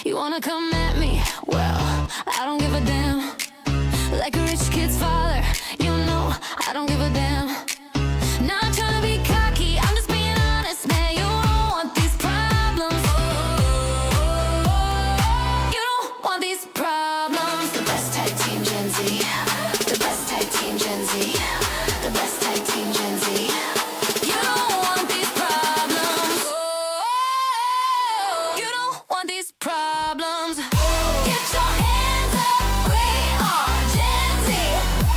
You wanna come at me? Well, I don't give a damn. Like a rich kid's father, you know I don't give a damn. Not trying to be cocky, I'm just being honest, man. You don't want these problems. You don't want these problems. The best tag team Gen Z. The best tag team Gen Z. The best tag team Gen Z. You don't want these problems. You don't want these problems. Get your hands up, we are Gen Z.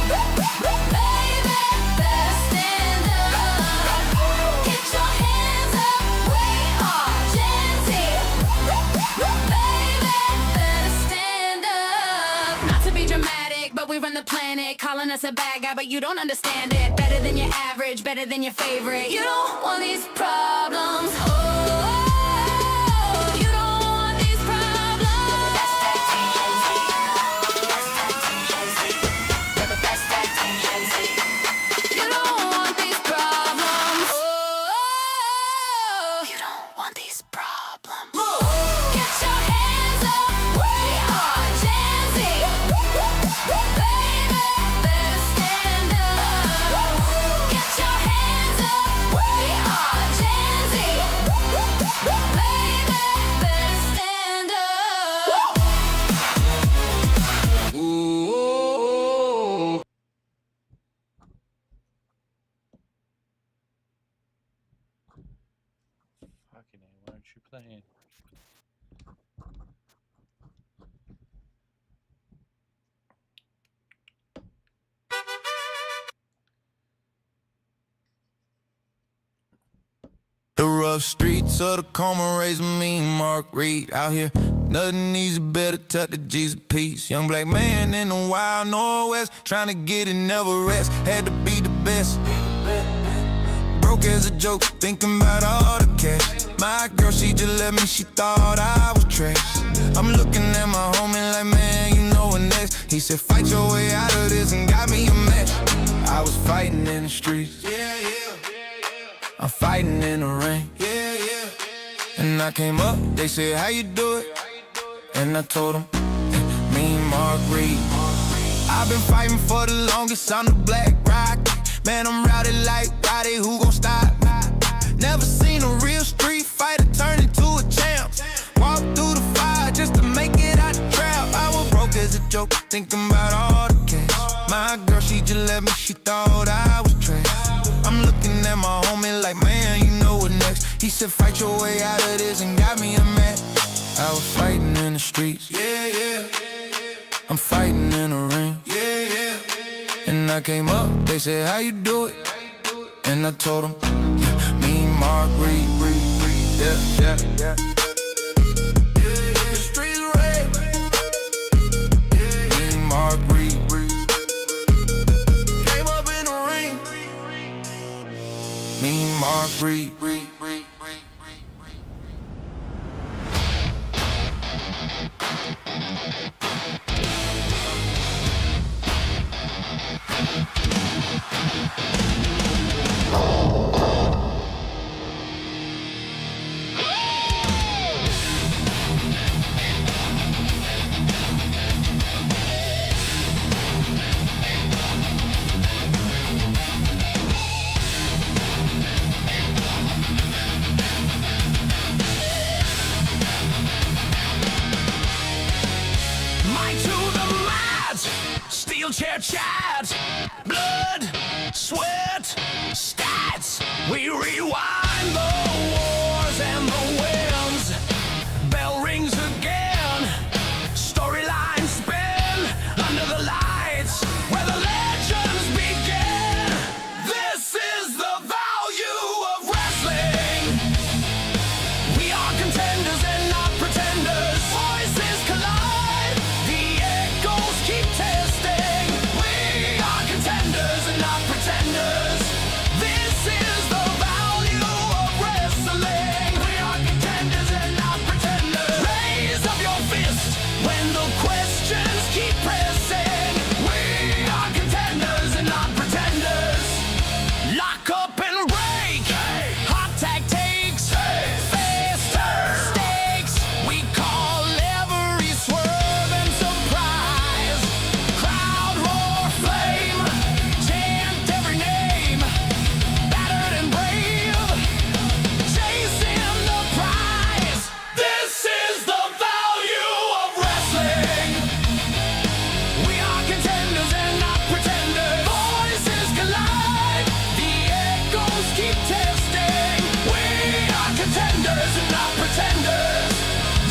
Baby, better stand up. Get your hands up, we are Gen Z. Baby, better stand up. Not to be dramatic, but we run the planet. Calling us a bad guy, but you don't understand it. Better than your average, better than your favorite. You don't want these problems. You don't want these problems. Best tag team Gen Z. Best tag team Gen Z. We're the best tag team Gen Z. You don't want these problems. You don't want these problems. Get your hands up, we are Gen Z. Baby, better stand up. Get your hands up, we are Gen Z. Baby, better stand up. Ooh. Fucking hell, why aren't you playing? The rough streets of the coma raising me, Mark Reed out here. Nothing easy, better tuck the Jesus peace. Young black man in the wild northwest, trying to get it, never rest. Had to be the best. Broke as a joke, thinking about all the cash. My girl, she just left me, she thought I was trash. I'm looking at my homie like, man, you know what next. He said, fight your way out of this and got me a match. I was fighting in the streets. I'm fighting in the rain. And I came up, they said, how you do it? And I told them, me and Mark Reed. I've been fighting for the longest, I'm the Black Rock. Man, I'm rowdy like Roddy, who gon' stop? Never seen a real street fighter turn into a champ. Walk through the fire just to make it out the trap. I was broke as a joke, thinking about all the cash. My girl, she just left me, she thought I was trash. I'm looking at my homie like, man, you know what next. He said, fight your way out of this and got me a match. I was fighting in the streets. I'm fighting in the ring. And I came up, they said, how you do it? And I told them, me and Mark Reed. Yeah. The streets red. Me and Mark Reed. Came up in the ring. Me and Mark Reed. Chair chat, blood, sweat, stats. We rewind the wars and the wins. Bell rings again. Storylines spin under the lights where the legends begin. This is the value of wrestling. We are contenders and not pretenders. Voices collide. The echoes keep testing. Contenders and not pretenders. This is the value of wrestling. contenders and not pretenders.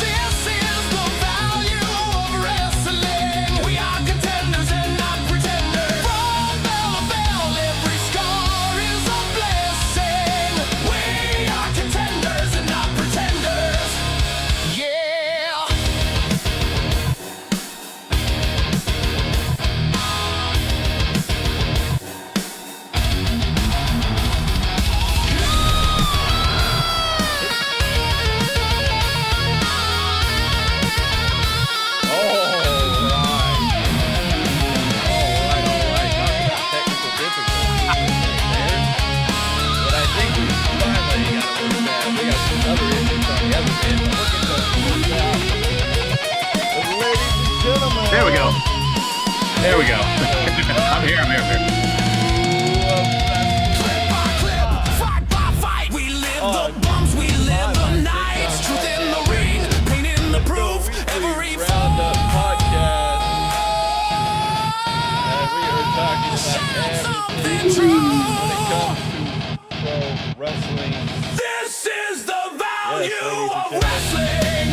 This is the value of wrestling. We are contenders and not pretenders. From bell to bell, every scar is a blessing. We are contenders and not pretenders. Yeah. There we go. There we go. I'm here. Clip by clip, fight by fight. We live the bumps, we live the nights. Truth in the ring, pain in the proof. Every Roundup podcast. We are talking about something everything true. when it comes to pro wrestling. This is the value Yes, of ladies and wrestling.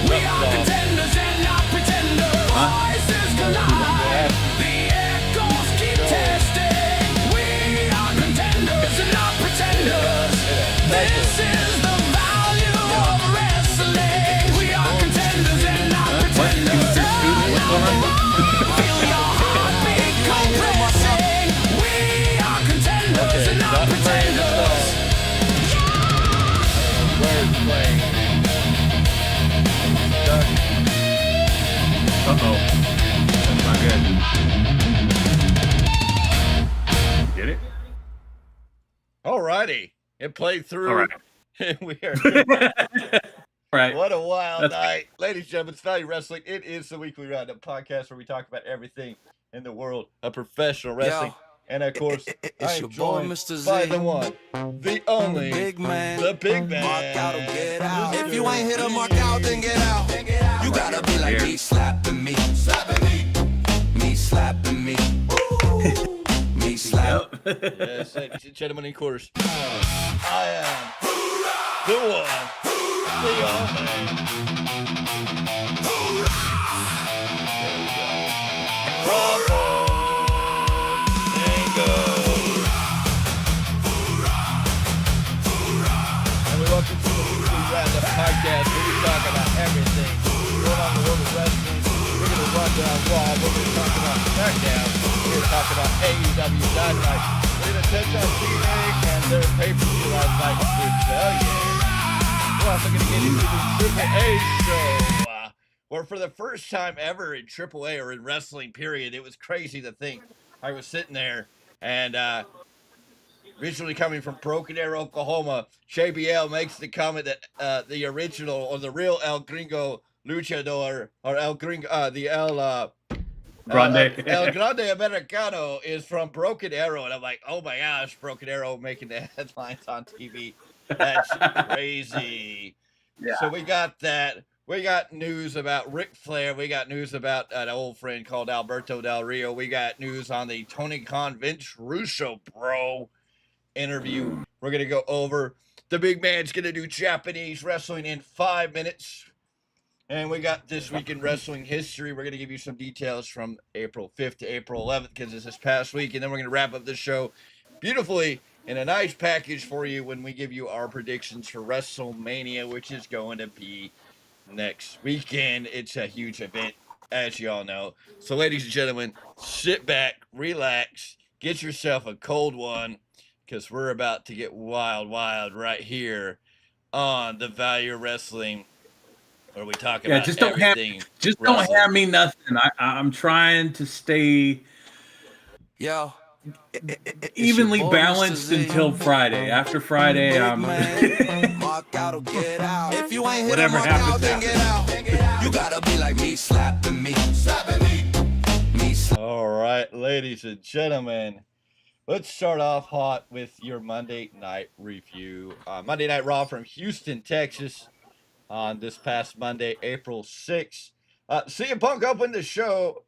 We are contenders and not pretenders. Voices collide. The echoes keep testing. We are contenders and not pretenders. This is the value of wrestling. We are contenders and not pretenders. Feel your heartbeat compressing. We are contenders and not pretenders. Words playing. Uh-oh. That's not good. Get it? Alrighty. It played through. All right. We are. Right. What a wild That's- night. Ladies and gentlemen, it's Value Wrestling. It is the weekly roundup podcast where we talk about everything in the world of professional wrestling. And of course, It's I'm your boy, joined Mr. by Z. the one, the only, Big man. the big man. Mark out or get out. If you ain't hit a mark out, then get out. You gotta be like Yeah. me, slapping me, slapping me slapping me, me slap. Yes, ladies and gentlemen, of course, I am the one, the only. Bravo, Tango. And we welcome to the weekly roundup podcast where we talk about everything going on in the world of wrestling. We're going to run down Raw. We're going to talk about SmackDown. We're going to talk about AEW Dynamite. We're going to touch on TNA and their pay-per-view last night, Rebellion. We're also going to get into the Triple A show, where for the first time ever in Triple A or in wrestling, period, it was crazy to think. I was sitting there and originally coming from Broken Arrow, Oklahoma, JBL makes the comment that the original or the real El Gringo Luchador or El Gringo, Grande. El Grande Americano is from Broken Arrow, and I'm like, oh my gosh, Broken Arrow making the headlines on TV. That's crazy. Yeah. So we got that. We got news about Ric Flair. We got news about an old friend called Alberto Del Rio. We got news on the Tony Khan Vince Russo bro interview. We're going to go over. The big man's going to do Japanese wrestling in 5 minutes. And we got this week in wrestling history. We're going to give you some details from April 5th to April 11th because it's this past week. And then we're going to wrap up the show beautifully in a nice package for you when we give you our predictions for WrestleMania, which is going to be next weekend. It's a huge event, as you all know. So, ladies and gentlemen, sit back, relax, get yourself a cold one because we're about to get wild right here on the Value Wrestling, where we talk about Just don't everything. don't have me nothing. I'm trying to stay Yo. evenly your boy, balanced Mr. Z. until Friday. After Friday, I'm Mark out or get out. If you ain't hit Whatever a mark out, happens, then get out. You gotta be like me, slapping me, me slapping. All right, ladies and gentlemen, let's start off hot with your Monday Night Review. Monday Night Raw from Houston, Texas, on this past Monday, April 6th. CM Punk opened the show.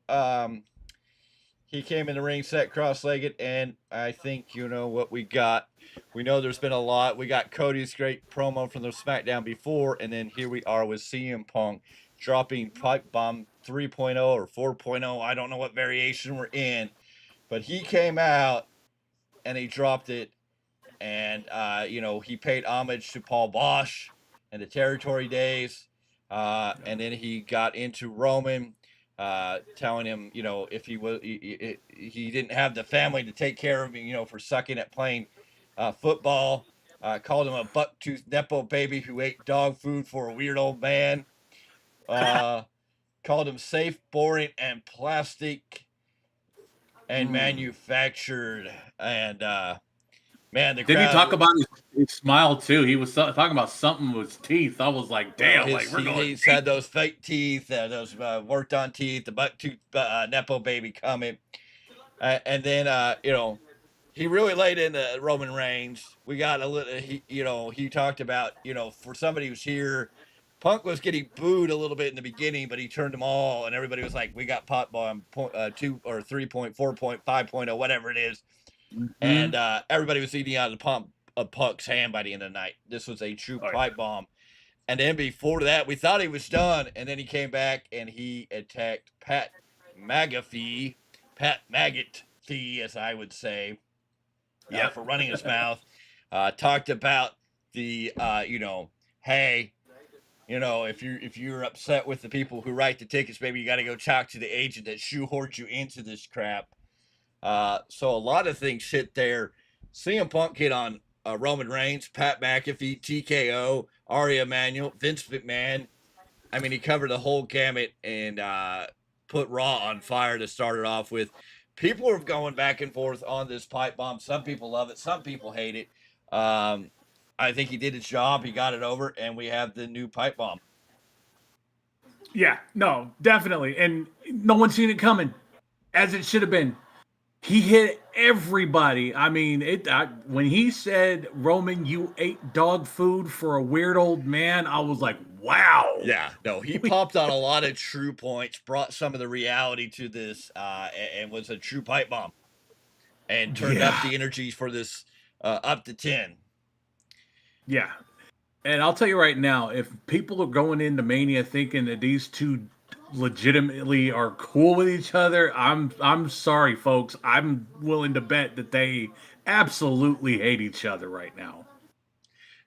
He came in the ring set cross-legged, and I think you know what we got. We know there's been a lot. We got Cody's great promo from the SmackDown before, and then here we are with CM Punk dropping Pipebomb 3.0 or 4.0. I don't know what variation we're in, but he came out and he dropped it, and you know, he paid homage to Paul Bosch and the territory days, and then he got into Roman, telling him, you know, if he didn't have the family to take care of him, you know, for sucking at playing football. Called him a buck-toothed nepo baby who ate dog food for a weird old man. Called him safe, boring, and plastic and manufactured. And man, the Did he crowd. talk about his smile too? He was talking about something with his teeth. I was like, damn, Well, like we're going. he's had those fake teeth, those worked on teeth, the buck tooth nepo baby coming, and then you know, he really laid into Roman Reigns. We got a little, he talked about, you know, for somebody who's here, Punk was getting booed a little bit in the beginning, but he turned them all, and everybody was like, we got pot bomb 2 or 3.4.5.0, whatever it is. And everybody was eating out of Punk's hand by the end of the night. This was a true pipe bomb. And then before that, we thought he was done, and then he came back and he attacked Pat McAfee, as I would say, for running his mouth. Talked about the, you know, hey, you know, if you're upset with the people who write the tickets, maybe you got to go talk to the agent that shoehorned you into this crap. So a lot of things hit there. CM Punk hit on Roman Reigns, Pat McAfee, TKO, Ari Emanuel, Vince McMahon. I mean, he covered the whole gamut and put Raw on fire to start it off with. People are going back and forth on this pipe bomb. Some people love it. Some people hate it. I think he did his job. He got it over, and we have the new pipe bomb. Yeah, no, definitely. And no one's seen it coming, as it should have been. He hit everybody. I mean, when he said, Roman, you ate dog food for a weird old man, I was like, wow. Yeah, no, he popped on a lot of true points, brought some of the reality to this, and was a true pipe bomb. And turned up the energy for this up to 10. Yeah. And I'll tell you right now, if people are going into Mania thinking that these two legitimately are cool with each other, I'm sorry, folks. I'm willing to bet that they absolutely hate each other right now.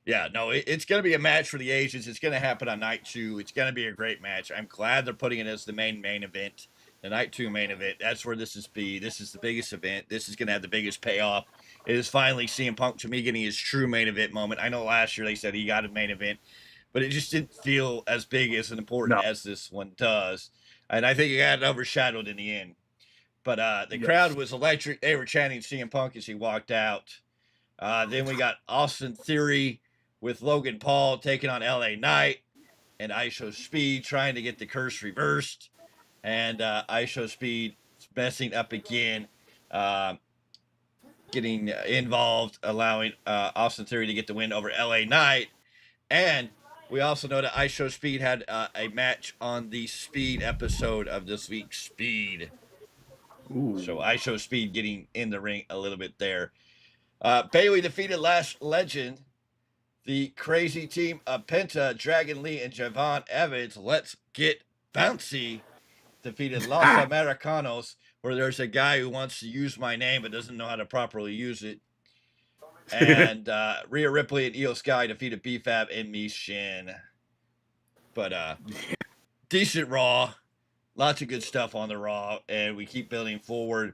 Yeah, no, it's going to be a match for the ages. It's going to happen on night 2. It's going to be a great match. I'm glad they're putting it as the main event, the night 2 main event. That's where this is be. This is the biggest event. This is going to have the biggest payoff. It is finally CM Punk, to me, getting his true main event moment. I know last year they said he got a main event, but it just didn't feel as big as and important as this one does. And I think it got overshadowed in the end. But the crowd was electric. They were chanting CM Punk as he walked out. Then we got Austin Theory with Logan Paul taking on LA Knight, and ISO Speed trying to get the curse reversed. And ISO Speed messing up again, getting involved, allowing Austin Theory to get the win over LA Knight. And we also know that ISO Speed had a match on the Speed episode of this week's Speed. Ooh. So ISO Speed getting in the ring a little bit there. Bayley defeated Last Legend. The crazy team of Penta, Dragon Lee, and Javon Evans, Let's Get Bouncy, defeated Los Americanos, where there's a guy who wants to use my name but doesn't know how to properly use it. And Rhea Ripley and Io Sky defeated BFAB and Mishin. But decent Raw. Lots of good stuff on the Raw, and we keep building forward.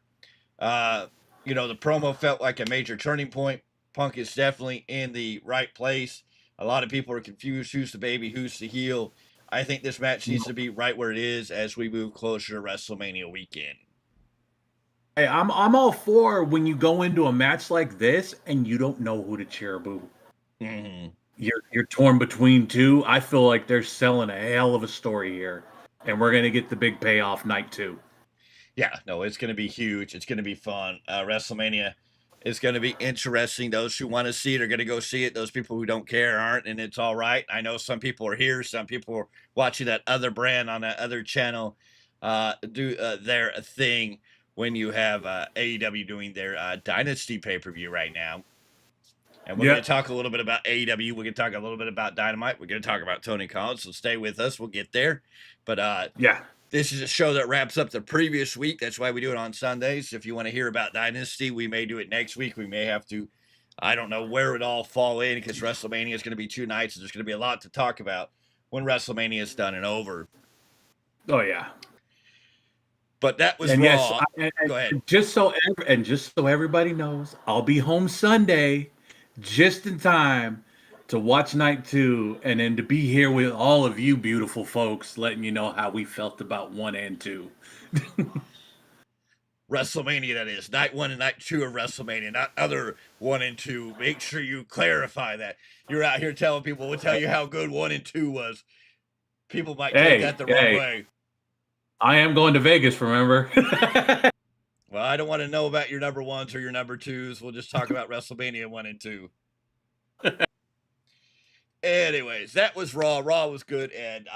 You know, the promo felt like a major turning point. Punk is definitely in the right place. A lot of people are confused. Who's the baby? Who's the heel? I think this match needs to be right where it is as we move closer to WrestleMania weekend. Hey, I'm all for when you go into a match like this and you don't know who to cheer, boo. Mm-hmm. You're torn between two. I feel like they're selling a hell of a story here, and we're gonna get the big payoff night 2. Yeah, no, it's gonna be huge. It's gonna be fun. WrestleMania is going to be interesting. Those who want to see it are going to go see it. Those people who don't care aren't, and it's all right. I know some people are here. Some people are watching that other brand on that other channel do their thing. when you have AEW doing their Dynasty pay-per-view right now. And we're Yep. going to talk a little bit about AEW. We're going to talk a little bit about Dynamite. We're going to talk about Tony Khan, so stay with us. We'll get there. But Yeah. this is a show that wraps up the previous week. That's why we do it on Sundays. If you want to hear about Dynasty, we may do it next week. We may have to, I don't know where it all fall in, because WrestleMania is going to be 2 nights, and there's going to be a lot to talk about when WrestleMania is done and over. Oh yeah. But that was And Raw. yes, Go ahead. just so everybody knows, I'll be home Sunday, just in time to watch night 2, and then to be here with all of you beautiful folks, letting you know how we felt about 1 and 2. WrestleMania, that is. Night 1 and night 2 of WrestleMania, not other 1 and 2. Make sure you clarify that. You're out here telling people, we'll tell you how good 1 and 2 was. People might take that the wrong way. I am going to Vegas, remember? Well, I don't want to know about your number 1s or your number 2s. We'll just talk about WrestleMania 1 and 2. Anyways, that was Raw. Raw was good. And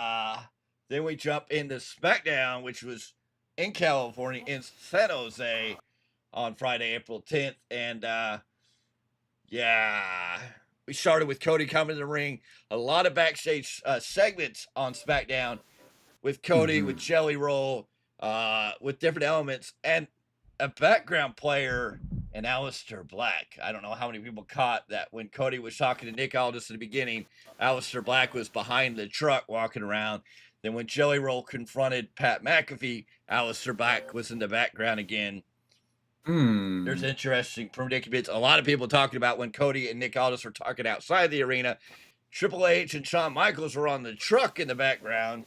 then we jump into SmackDown, which was in California, in San Jose, on Friday, April 10th. And yeah, we started with Cody coming to the ring. A lot of backstage segments on SmackDown with Cody, with Jelly Roll, with different elements, and a background player, and Aleister Black. I don't know how many people caught that when Cody was talking to Nick Aldis in the beginning. Aleister Black was behind the truck walking around. Then when Jelly Roll confronted Pat McAfee, Aleister Black was in the background again. There's interesting predicaments. A lot of people talking about when Cody and Nick Aldis were talking outside the arena. Triple H and Shawn Michaels were on the truck in the background.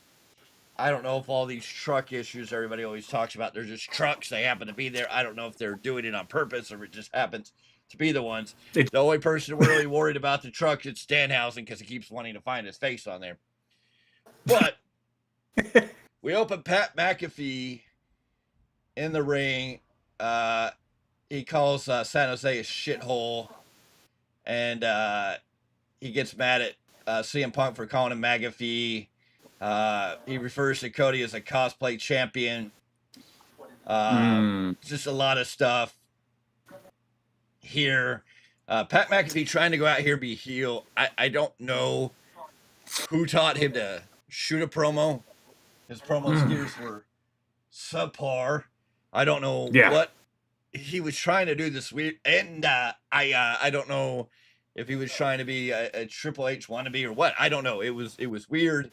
I don't know if all these truck issues everybody always talks about, they're just trucks. They happen to be there. I don't know if they're doing it on purpose or it just happens to be the ones. The only person really worried about the truck is Danhausen, because he keeps wanting to find his face on there. But we open Pat McAfee in the ring. He calls San Jose a shithole. And he gets mad at CM Punk for calling him McAfee. He refers to Cody as a cosplay champion. Just a lot of stuff here. Pat McAfee trying to go out here and be heel. I don't know who taught him to shoot a promo. His promo skills were subpar. I don't know what he was trying to do this weird. And I don't know if he was trying to be a Triple H wannabe or what. I don't know. It was weird.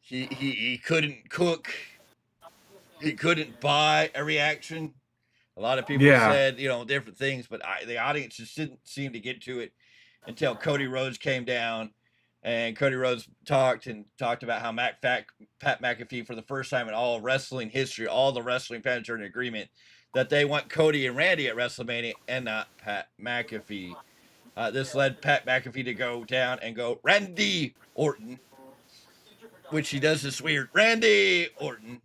He couldn't cook. He couldn't buy a reaction. A lot of people said, different things, but the audience just didn't seem to get to it until Cody Rhodes came down, and Cody Rhodes talked about how Pat McAfee, for the first time in all of wrestling history, all the wrestling fans are in agreement that they want Cody and Randy at WrestleMania and not Pat McAfee. This led Pat McAfee to go down and go, Randy Orton, which he does this weird Randy Orton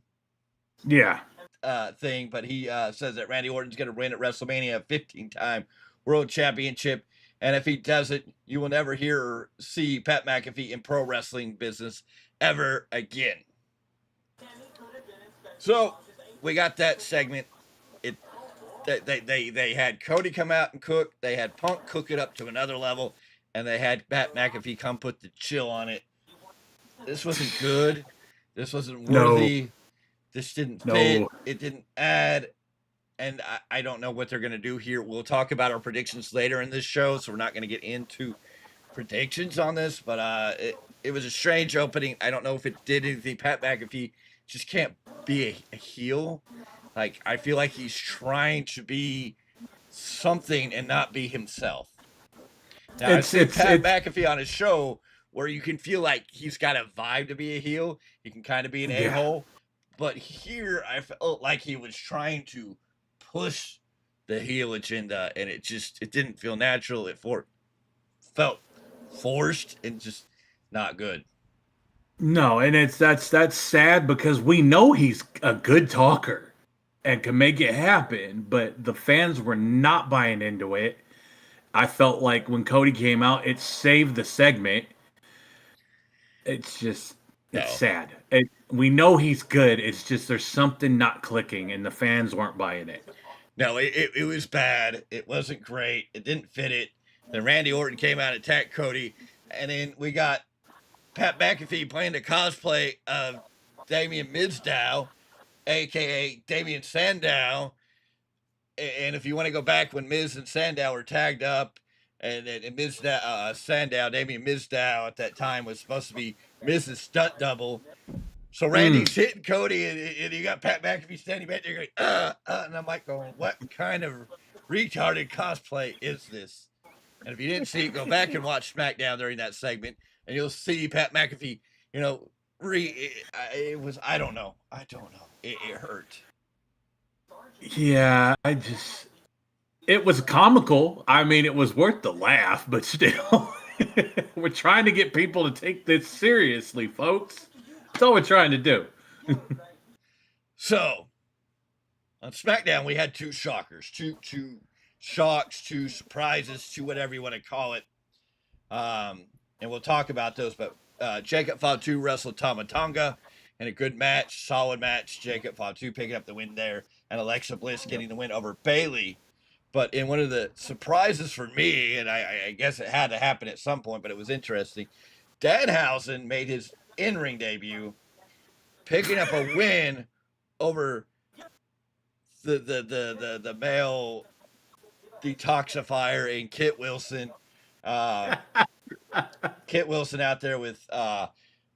thing, but he says that Randy Orton's going to win at WrestleMania a 15-time world championship, and if he doesn't, you will never hear or see Pat McAfee in pro wrestling business ever again. So we got that segment. They had Cody come out and cook. They had Punk cook it up to another level, and they had Pat McAfee come put the chill on it. This wasn't good. This wasn't worthy. No. This didn't fit. It didn't add. And I don't know what they're going to do here. We'll talk about our predictions later in this show, so we're not going to get into predictions on this. But it was a strange opening. I don't know if it did anything. Pat McAfee just can't be a heel. Like, I feel like he's trying to be something and not be himself. Now, I've seen Pat McAfee on his show where you can feel like he's got a vibe to be a heel. He can kind of be an a-hole. But here, I felt like he was trying to push the heel agenda, and it didn't feel natural. It felt forced and just not good. No, and that's sad because we know he's a good talker and can make it happen, but the fans were not buying into it. I felt like when Cody came out, it saved the segment. It's sad. we know he's good. It's just there's something not clicking, and the fans weren't buying it. No, it was bad. It wasn't great. It didn't fit it. Then Randy Orton came out and attacked Cody. And then we got Pat McAfee playing the cosplay of Damien Mizdow, a.k.a. Damien Sandow. And if you want to go back when Miz and Sandow were tagged up, and Mizdow, Sandow, Damien Mizdow at that time was supposed to be Miz's stunt double. So Randy's hitting Cody, and you got Pat McAfee standing back there going, and I'm like going, what kind of retarded cosplay is this? And if you didn't see it, go back and watch SmackDown during that segment, and you'll see Pat McAfee, it was, I don't know. It hurt. Yeah, it was comical. I mean, it was worth the laugh, but still, we're trying to get people to take this seriously, folks. That's all we're trying to do. So, on SmackDown, we had two shockers, two shocks, two surprises, two whatever you want to call it. And we'll talk about those, but Jacob Fatu wrestled Tama Tonga in a good match, solid match. Jacob Fatu picking up the win there, and Alexa Bliss getting the win over Bayley. But in one of the surprises for me, and I guess it had to happen at some point, but it was interesting, Danhausen made his in-ring debut, picking up a win over the male detoxifier in Kit Wilson. Kit Wilson out there with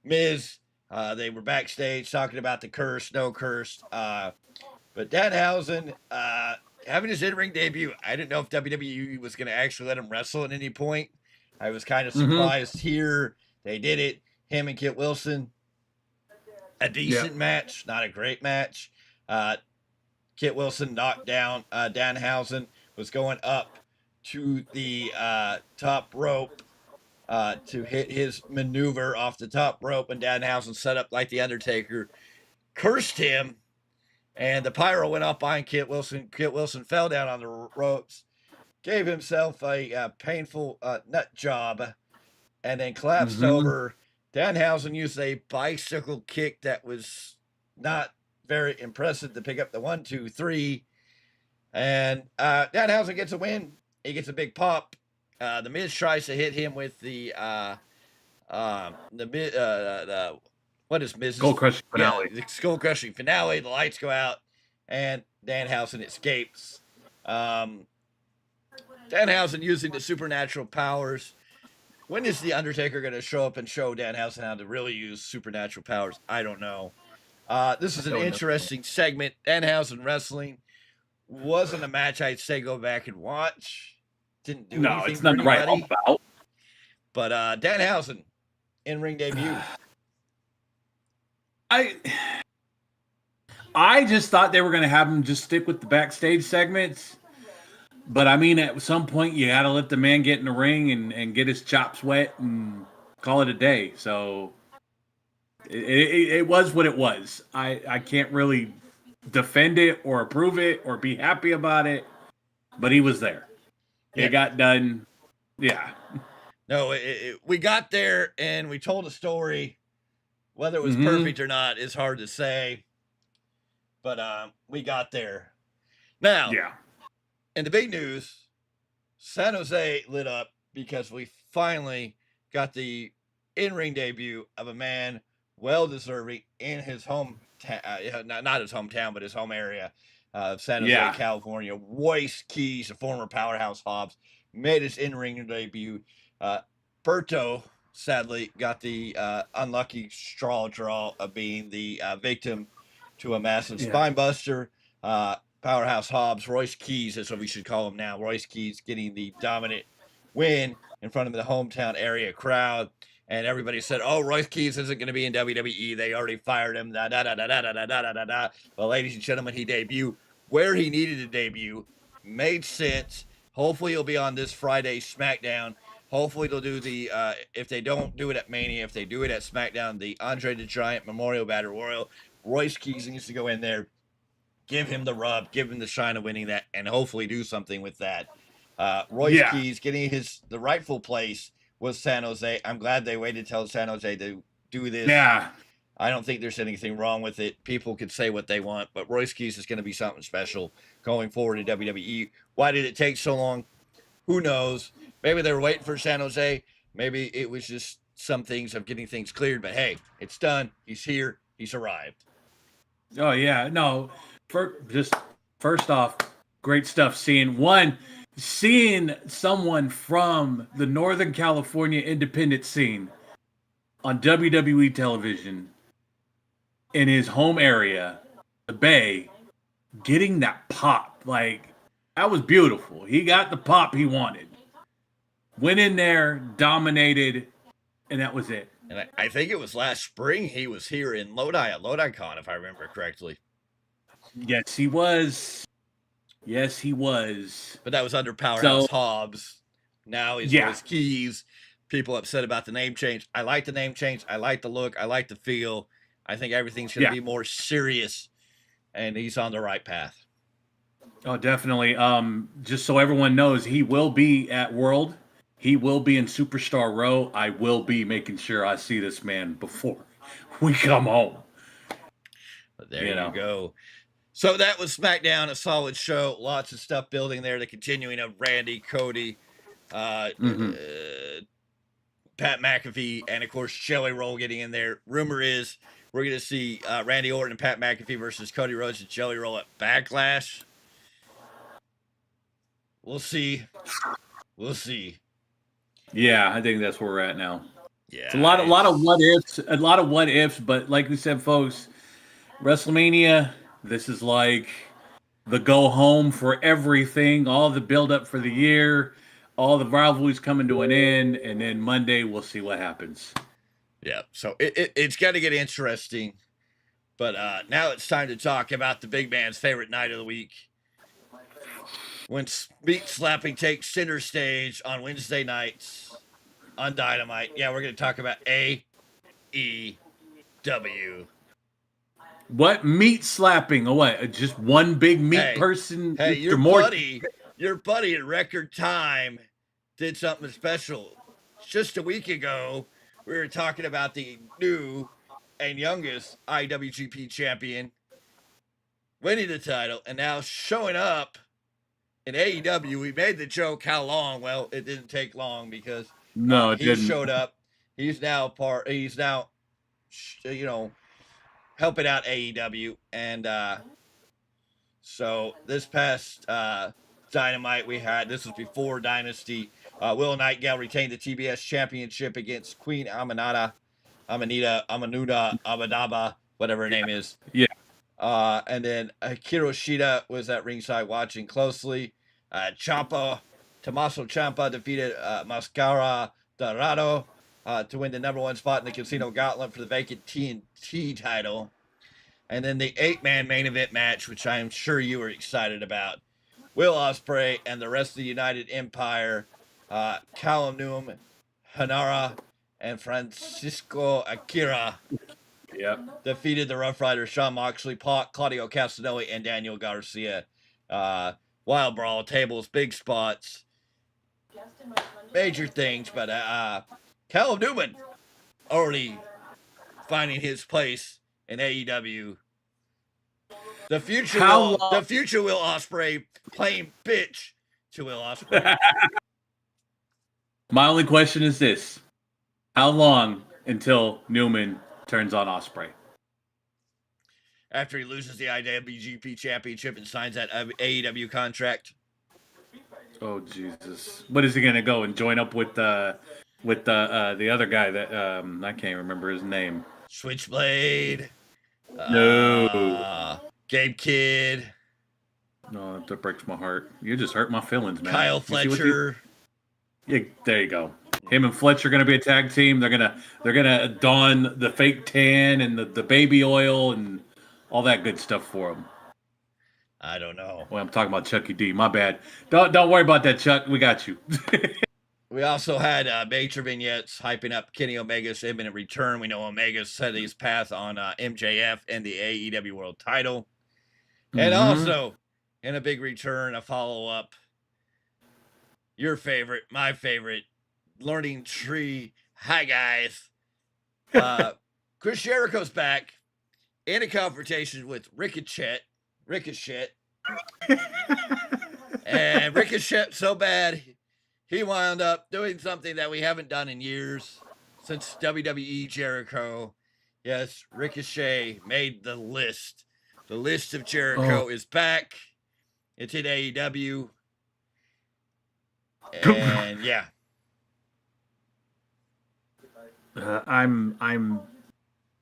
Miz. They were backstage talking about the curse, no curse. But Danhausen having his in-ring debut, I didn't know if WWE was going to actually let him wrestle at any point. I was kind of surprised here. They did it. Him and Kit Wilson. A decent match, not a great match. Kit Wilson knocked down Danhausen, was going up to the top rope to hit his maneuver off the top rope, and Danhausen set up like the Undertaker, cursed him, and the pyro went up behind Kit Wilson. Kit Wilson fell down on the ropes, gave himself a painful nut job, and then collapsed over. Danhausen used a bicycle kick that was not very impressive to pick up the 1, 2, 3. And Danhausen gets a win. He gets a big pop. The Miz tries to hit him with the what is Miz's? Skull crushing finale. Yeah, the skull crushing finale. The lights go out, and Danhausen escapes. Danhausen using the supernatural powers. When is the Undertaker going to show up and show Danhausen how to really use supernatural powers? I don't know. This is an interesting segment. Danhausen wrestling wasn't a match I'd say go back and watch. Didn't do anything. No, it's not the right about. But Danhausen in-ring debut. I just thought they were going to have him just stick with the backstage segments. But I mean, at some point, you got to let the man get in the ring and get his chops wet and call it a day. So it was what it was. I can't really defend it or approve it or be happy about it. But he was there. It got done. Yeah. No, we got there and we told a story. Whether it was perfect or not is hard to say. But we got there. Now, and the big news, San Jose lit up because we finally got the in-ring debut of a man well-deserving in his home, not his hometown, but his home area of San Jose, California. Royce Keys, a former Powerhouse Hobbs, made his in-ring debut. Berto, sadly, got the unlucky straw draw of being the victim to a massive spine buster. Powerhouse Hobbs, Royce Keys, that's what we should call him now. Royce Keys getting the dominant win in front of the hometown area crowd. And everybody said, oh, Royce Keys isn't going to be in WWE. They already fired him. Well, ladies and gentlemen, he debuted where he needed to debut. Made sense. Hopefully he'll be on this Friday SmackDown. Hopefully they'll do the, if they don't do it at Mania, if they do it at SmackDown, the Andre the Giant Memorial Battle Royal. Royce Keys needs to go in there, give him the rub, give him the shine of winning that, and hopefully do something with that. Royce Keys getting the rightful place was San Jose. I'm glad they waited till San Jose to do this. I don't think there's anything wrong with it. People could say what they want, but Royski's is going to be something special going forward in WWE. Why did it take so long? Who knows? Maybe they were waiting for San Jose. Maybe it was just some things of getting things cleared. But hey, it's done. He's here. He's arrived. Oh yeah, no. First off, great stuff. Seeing someone from the Northern California independent scene on WWE television in his home area, the Bay, getting that pop. Like, that was beautiful. He got the pop he wanted. Went in there, dominated, and that was it. And I think it was last spring he was here in Lodi at LodiCon, if I remember correctly. Yes, he was. Yes, he was. But that was under Powerhouse Hobbs. Now he's Royce Keys. People upset about the name change. I like the name change. I like the look. I like the feel. I think everything's going to be more serious, and he's on the right path. Oh, definitely. Just so everyone knows, he will be at World. He will be in Superstar Row. I will be making sure I see this man before we come home. But there you go. So that was SmackDown, a solid show. Lots of stuff building there. The continuing of Randy, Cody, Pat McAfee, and of course Jelly Roll getting in there. Rumor is we're going to see Randy Orton and Pat McAfee versus Cody Rhodes and Jelly Roll at Backlash. We'll see. We'll see. Yeah, I think that's where we're at now. Yeah, it's a lot of what ifs, but like we said, folks, WrestleMania, this is like the go home for everything, all the build up for the year, all the rivalries coming to an end, and then Monday we'll see what happens. Yeah, so it's going to get interesting, but now it's time to talk about the big man's favorite night of the week. When meat slapping takes center stage on Wednesday nights on Dynamite. Yeah, we're going to talk about AEW. What meat slapping? Oh, what? Just one big meat person? Hey, your buddy in record time did something special. Just a week ago, we were talking about the new and youngest IWGP champion winning the title and now showing up in AEW. We made the joke how long. Well, it didn't take long because he showed up. He's now helping out AEW. And so this past Dynamite this was before Dynasty. Will Nightingale retained the TBS championship against Queen Amanada, Abadaba, whatever her name is. Yeah. And then Hikaru Shida was at ringside watching closely. Tommaso Ciampa defeated Mascara Dorado to win the #1 spot in the Casino Gauntlet for the vacant TNT title. And then the 8-man main event match, which I am sure you were excited about. Will Ospreay and the rest of the United Empire, Callum Newman, Hanara, and Francisco Akira defeated the Rough Riders Shawn Moxley, Claudio Castagnoli, and Daniel Garcia. Wild brawl, tables, big spots, major things, but Callum Newman already finding his place in AEW. The future Will Ospreay playing bitch to Will Ospreay. My only question is this: how long until Newman turns on Ospreay? After he loses the IWGP Championship and signs that AEW contract. Oh Jesus! What is he gonna go and join up with the other guy that I can't remember his name? Switchblade. No. Gabe Kidd. No, that breaks my heart. You just hurt my feelings, man. Kyle Fletcher. Yeah, there you go. Him and Fletcher are gonna be a tag team. They're gonna don the fake tan and the baby oil and all that good stuff for him. I don't know. Well, I'm talking about Chucky D. My bad. Don't worry about that, Chuck. We got you. We also had major vignettes hyping up Kenny Omega's imminent return. We know Omega set his path on MJF and the AEW World Title. And also, in a big return, a follow-up. Your favorite, my favorite, Learning Tree. Hi, guys. Chris Jericho's back in a confrontation with Ricochet. And Ricochet so bad, he wound up doing something that we haven't done in years since WWE Jericho. Yes, Ricochet made the list. The list of Jericho is back. It's in AEW. And yeah.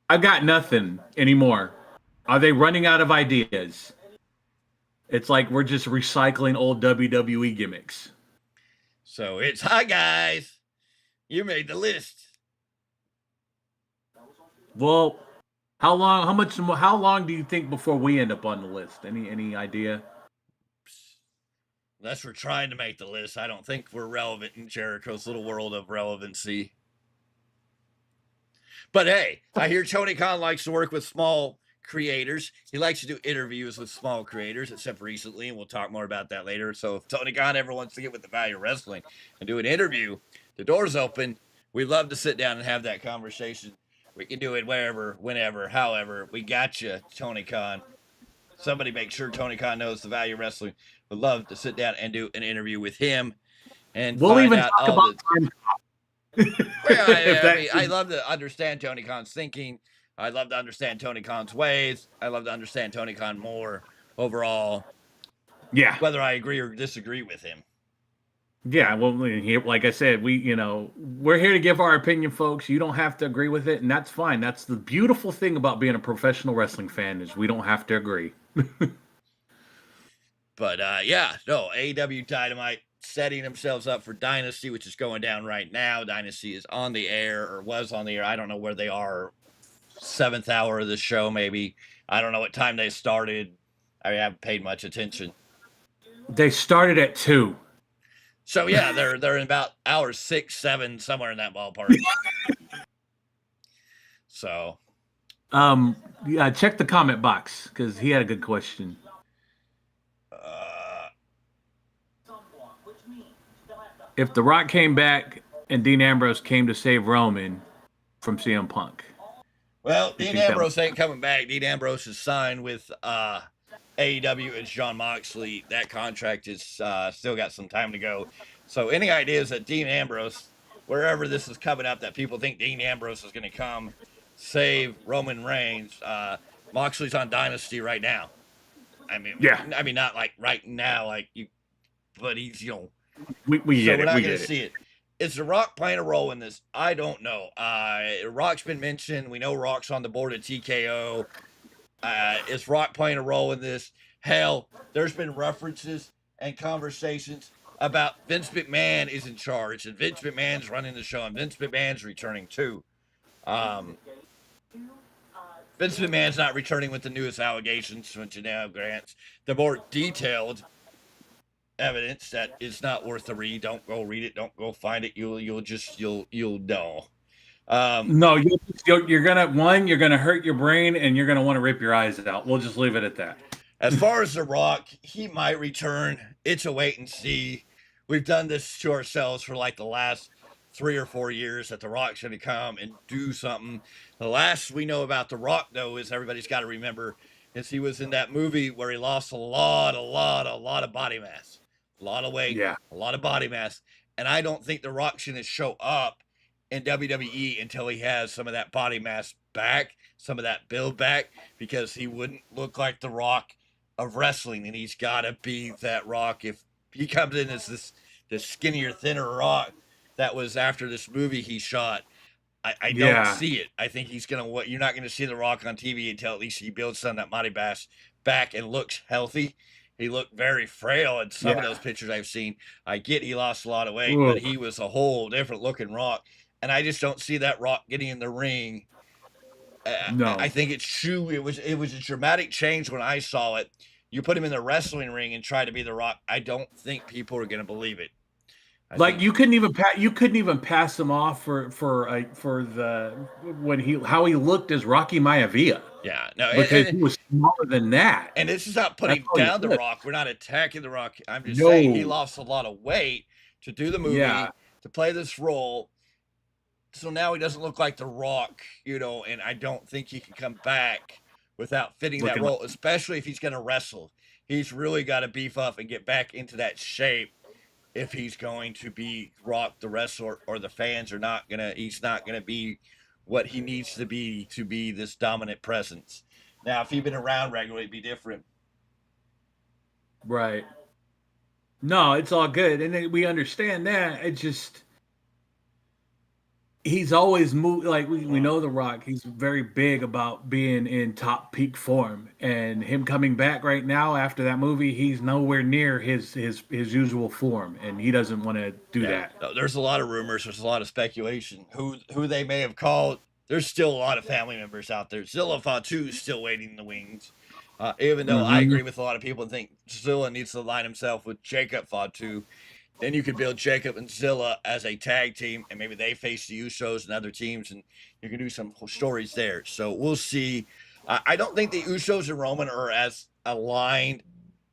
I've got nothing anymore. Are they running out of ideas? It's like we're just recycling old WWE gimmicks. So it's, hi guys, you made the list. Well, how long do you think before we end up on the list? Any idea? Unless we're trying to make the list, I don't think we're relevant in Jericho's little world of relevancy. But hey, I hear Tony Khan likes to work with small creators. He likes to do interviews with small creators, except recently, and we'll talk more about that later. So if Tony Khan ever wants to get with the value of wrestling and do an interview, the door's open. We'd love to sit down and have that conversation. We can do it wherever, whenever, however. We got you, Tony Khan. Somebody make sure Tony Khan knows the value of wrestling. Would love to sit down and do an interview with him. And we'll even talk about I love to understand Tony Khan's thinking. I love to understand Tony Khan's ways. I love to understand Tony Khan more overall. Yeah. Whether I agree or disagree with him. Yeah, well, like I said, we're here to give our opinion, folks. You don't have to agree with it, and that's fine. That's the beautiful thing about being a professional wrestling fan is we don't have to agree. But AEW Dynamite setting themselves up for Dynasty, which is going down right now. Dynasty is on the air, or was on the air. I don't know where they are. 7th hour of the show, maybe. I don't know what time they started. I haven't paid much attention. They started at 2. So yeah, they're in about hour 6, 7, somewhere in that ballpark. So, yeah, check the comment box because he had a good question. If The Rock came back and Dean Ambrose came to save Roman from CM Punk. Well, Dean Ambrose ain't coming back. Dean Ambrose is signed with AEW and Jon Moxley. That contract is still got some time to go. So any ideas that Dean Ambrose, wherever this is coming up, that people think Dean Ambrose is going to come save Roman Reigns, Moxley's on Dynasty right now. I mean, not like right now, like you, but he's, we get it. We're not going to see it. Is The Rock playing a role in this? I don't know. Rock's been mentioned. We know Rock's on the board at TKO. Is Rock playing a role in this? Hell, there's been references and conversations about Vince McMahon is in charge, and Vince McMahon's running the show, and Vince McMahon's returning too. Vince McMahon's not returning with the newest allegations, which now grants the more detailed evidence that it's not worth the read. Don't go read it. Don't go find it. You'll know. No, you're gonna hurt your brain and you're gonna want to rip your eyes out. We'll just leave it at that. As far as The Rock, he might return. It's a wait and see. We've done this to ourselves for like the last 3 or 4 years that The Rock's going to come and do something. The last we know about The Rock, though, is everybody's got to remember is he was in that movie where he lost a lot of body mass, a lot of weight, a lot of body mass. And I don't think The Rock's going to show up in WWE until he has some of that body mass back, some of that build back, because he wouldn't look like The Rock of wrestling, and he's got to be that Rock. If he comes in as this skinnier, thinner Rock that was after this movie he shot, I don't see it. I think he's you're not gonna see The Rock on TV until at least he builds some of that body mass back and looks healthy. He looked very frail in some of those pictures I've seen. I get he lost a lot of weight, but he was a whole different looking Rock, and I just don't see that Rock getting in the ring. No, I think it's true. It was a dramatic change when I saw it. You put him in the wrestling ring and try to be The Rock. I don't think people are going to believe it. You couldn't even pass him off for how he looked as Rocky Maivia. Yeah, no, because he was smaller than that. And this is not putting down The Rock. We're not attacking The Rock. I'm just saying he lost a lot of weight to do the movie, to play this role, So now he doesn't look like The Rock, and I don't think he can come back without fitting that role, especially if he's going to wrestle. He's really got to beef up and get back into that shape if he's going to be Rock the wrestler, or the fans are not going to, he's not going to be what he needs to be this dominant presence. Now, if he'd been around regularly, it'd be different. Right. No, it's all good. And we understand that. It just, he's always moved. Like we know The Rock, he's very big about being in top peak form, and him coming back right now after that movie, he's nowhere near his usual form, and he doesn't want to do that. No, there's a lot of rumors. There's a lot of speculation. Who they may have called. There's still a lot of family members out there. Zilla Fatu is still waiting in the wings. Even though I agree with a lot of people and think Zilla needs to align himself with Jacob Fatu. Then you could build Jacob and Zilla as a tag team, and maybe they face the Usos and other teams, and you can do some stories there. So we'll see. I don't think the Usos and Roman are as aligned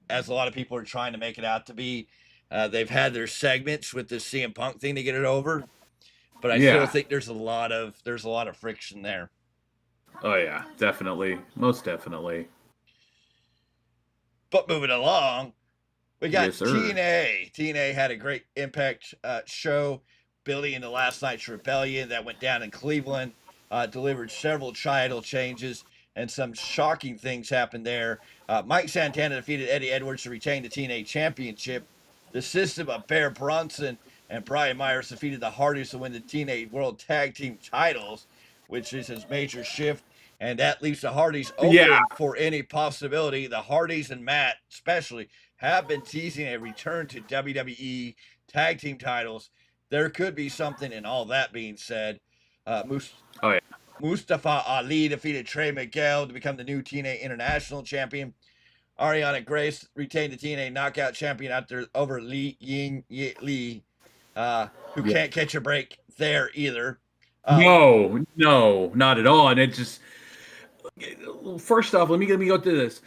as a lot of people are trying to make it out to be. They've had their segments with the CM Punk thing to get it over, but I still think there's a lot of friction there. Oh yeah, definitely, most definitely. But moving along, we got Yes, sir. TNA. TNA had a great Impact show, building into last night's Rebellion that went down in Cleveland. Delivered several title changes, and some shocking things happened there. Mike Santana defeated Eddie Edwards to retain the TNA Championship. The System of Bear Bronson and Brian Myers defeated the Hardys to win the TNA World Tag Team titles, which is his major shift. And that leaves the Hardys open for any possibility. The Hardys and Matt, especially, have been teasing a return to WWE tag team titles. There could be something. And all that being said, Mustafa Ali defeated Trey Miguel to become the new TNA International Champion. Ariana Grace retained the TNA Knockout Champion over Li Ying Li, who can't catch a break there either. No, not at all. And it just, first off, let me go through this.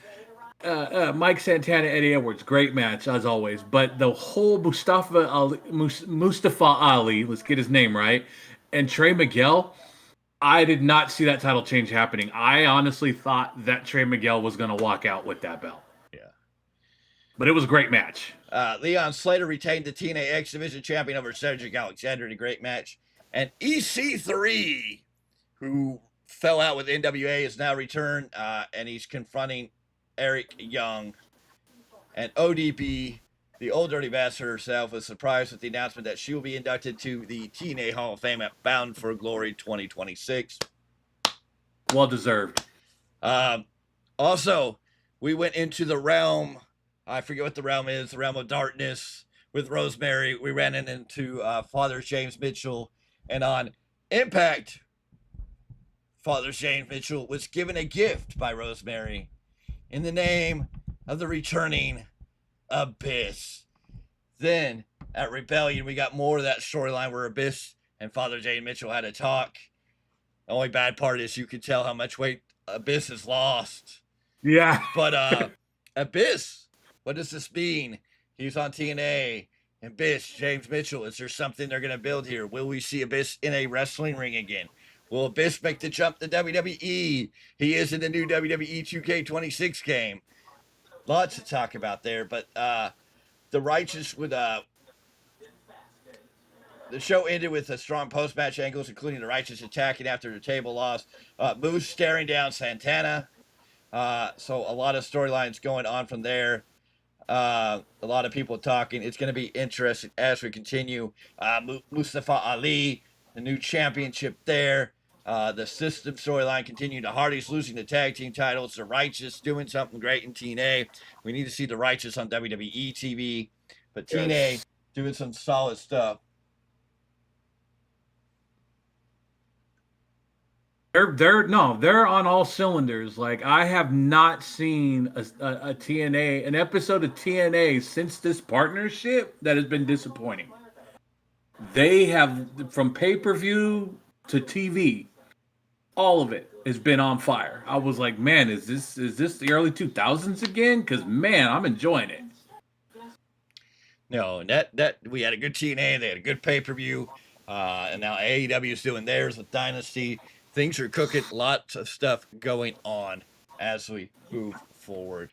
Mike Santana, Eddie Edwards, great match as always. But the whole Mustafa Ali, let's get his name right, and Trey Miguel, I did not see that title change happening. I honestly thought that Trey Miguel was going to walk out with that belt. Yeah. But it was a great match. Leon Slater retained the TNA X Division Champion over Cedric Alexander in a great match. And EC3, who fell out with NWA, is now returned, and he's confronting Eric Young. And ODB, the old dirty bastard herself, was surprised with the announcement that she will be inducted to the TNA Hall of Fame at Bound for Glory 2026. Well deserved. Also, we went into the realm, I forget what the realm is, the realm of darkness with Rosemary. We ran into Father James Mitchell, and on Impact, Father James Mitchell was given a gift by Rosemary in the name of the returning Abyss. Then at Rebellion, we got more of that storyline where Abyss and Father James Mitchell had a talk. The only bad part is you can tell how much weight Abyss has lost. Yeah. But Abyss, what does this mean? He's on TNA. Abyss, James Mitchell, is there something they're going to build here? Will we see Abyss in a wrestling ring again? Will Abyss make the jump to WWE? He is in the new WWE 2K26 game. Lots to talk about there, but the Righteous with the show ended with a strong post-match angles, including the Righteous attacking after the table loss. Moose staring down Santana. So a lot of storylines going on from there. A lot of people talking. It's going to be interesting as we continue. Mustafa Ali, the new championship there. The System storyline continued. The Hardys losing the tag team titles. The Righteous doing something great in TNA. We need to see the Righteous on WWE TV. But TNA doing some solid stuff. They're on all cylinders. Like, I have not seen a TNA, an episode of TNA since this partnership that has been disappointing. They have, from pay-per-view to TV, all of it has been on fire. I was like, man, is this the early 2000s again? Because, man, I'm enjoying it. No, that we had a good TNA. They had a good pay-per-view. And now AEW is doing theirs with Dynasty. Things are cooking. Lots of stuff going on as we move forward.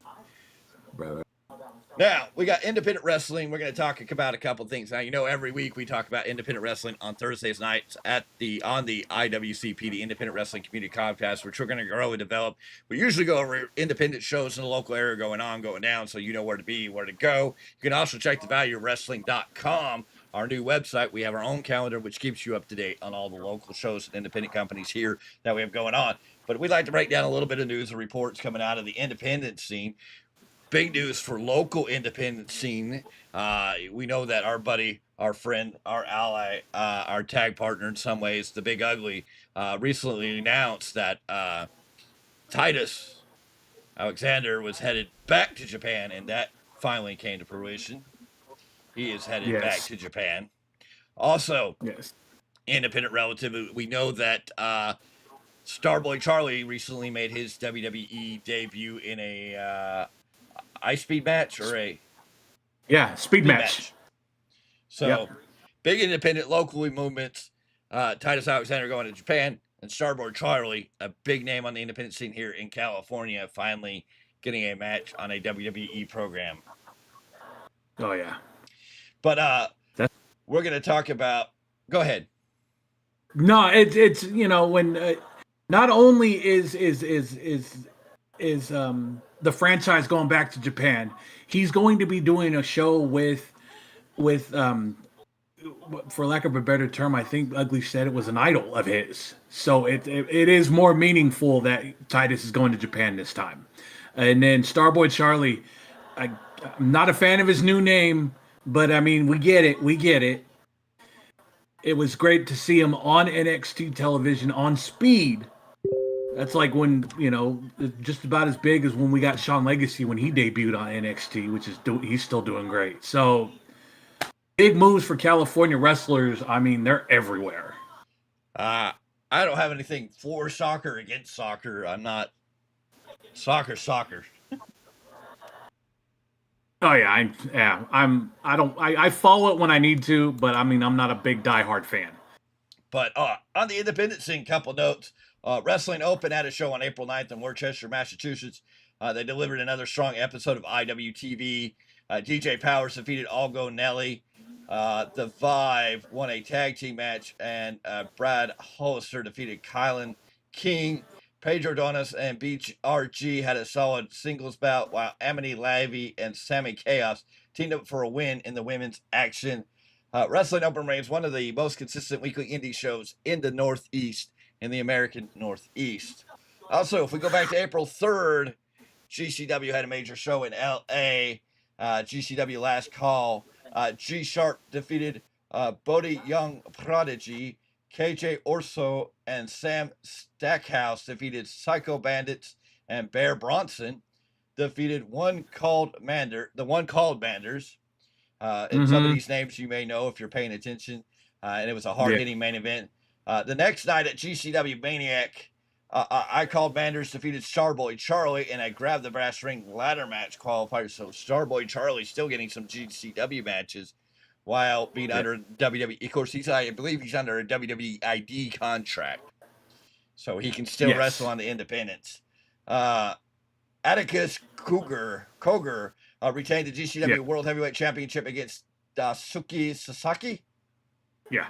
Now, we got independent wrestling. We're going to talk about a couple things. Now, you know, every week we talk about independent wrestling on Thursdays nights on the IWCP, the Independent Wrestling Community Podcast, which we're going to grow and develop. We usually go over independent shows in the local area going down, so you know where to be, where to go. You can also check the valuewrestling.com, our new website. We have our own calendar, which keeps you up to date on all the local shows and independent companies here that we have going on. But we'd like to break down a little bit of news and reports coming out of the independent scene. Big news for local independent scene. We know that our buddy, our friend, our ally, our tag partner in some ways, the Big Ugly, recently announced that Titus Alexander was headed back to Japan, and that finally came to fruition. He is headed back to Japan. Also, independent relative, we know that Starboy Charlie recently made his WWE debut in a ice speed match or a speed match. So big independent locally movements. Titus Alexander going to Japan, and Starboard Charlie, a big name on the independent scene here in California, finally getting a match on a WWE program. Oh yeah. But we're gonna talk about. Go ahead. No, it's you know, when not only is the franchise going back to Japan, he's going to be doing a show with for lack of a better term, I think Ugly said it was an idol of his. So it is more meaningful that Titus is going to Japan this time. And then Starboy Charlie, I'm not a fan of his new name, but I mean, we get it. It was great to see him on NXT television on Speed. That's like when, you know, just about as big as when we got Shawn Legacy when he debuted on NXT, which is he's still doing great. So big moves for California wrestlers. I mean, they're everywhere. I don't have anything for soccer, against soccer. I'm not soccer. Oh yeah, I follow it when I need to, but I mean, I'm not a big diehard fan. But on the independent scene, couple notes. Wrestling Open had a show on April 9th in Worcester, Massachusetts. They delivered another strong episode of IWTV. DJ Powers defeated Algo Nelly. The Vibe won a tag team match, and Brad Hollister defeated Kylan King. Pedro Donis and BRG had a solid singles bout, while Amity Lavy and Sammy Chaos teamed up for a win in the women's action. Wrestling Open remains one of the most consistent weekly indie shows in the Northeast, in the American Northeast. Also, if we go back to April 3rd, GCW had a major show in LA. GCW Last Call. G-Sharp defeated Bodie Young Prodigy. KJ Orso and Sam Stackhouse defeated Psycho Bandits, and Bear Bronson defeated the One Called Manders. And some of these names you may know if you're paying attention. And it was a hard-hitting main event. The next night at GCW Maniac, I Called Manders defeated Starboy Charlie in a Grab the Brass Ring ladder match qualifier. So Starboy Charlie still getting some GCW matches while being under WWE. Of course, I believe he's under a WWE ID contract, so he can still wrestle on the independents. Atticus Coger retained the GCW World Heavyweight Championship against Daisuke Sasaki. Yeah.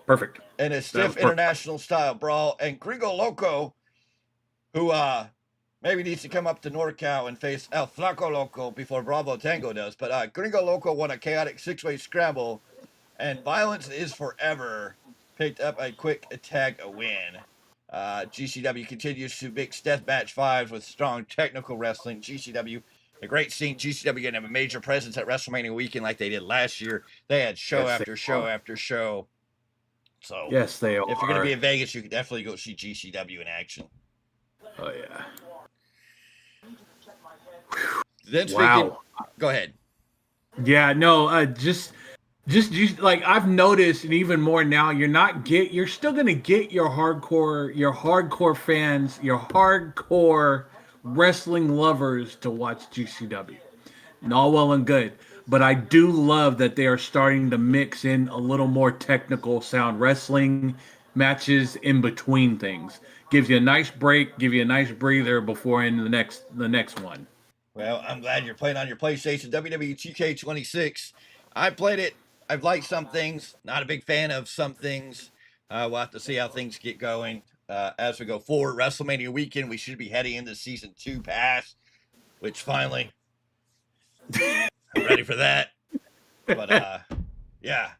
Perfect. In a stiff international style brawl. And Gringo Loco, who maybe needs to come up to NorCal and face El Flaco Loco before Bravo Tango does. But Gringo Loco won a chaotic six-way scramble, and Violence is Forever picked up a quick tag win. GCW continues to mix deathmatch fives with strong technical wrestling. GCW, a great scene. GCW going to have a major presence at WrestleMania weekend like they did last year. They had show after show after show. So yes, they are. If you're going to be in Vegas, you can definitely go see GCW in action. Oh yeah. Then speaking, go ahead. Yeah, no, just like I've noticed, and even more now, you're still gonna get your hardcore fans, your hardcore wrestling lovers to watch GCW. And all well and good. but I do love that they are starting to mix in a little more technical sound wrestling matches in between things. Gives you a nice break, give you a nice breather before into the next one. Well, I'm glad you're playing on your PlayStation. WWE 2K26. I played it. I've liked some things. Not a big fan of some things. We'll have to see how things get going as we go forward. WrestleMania weekend, we should be heading into Season 2 pass, which finally, I'm ready for that. But, yeah.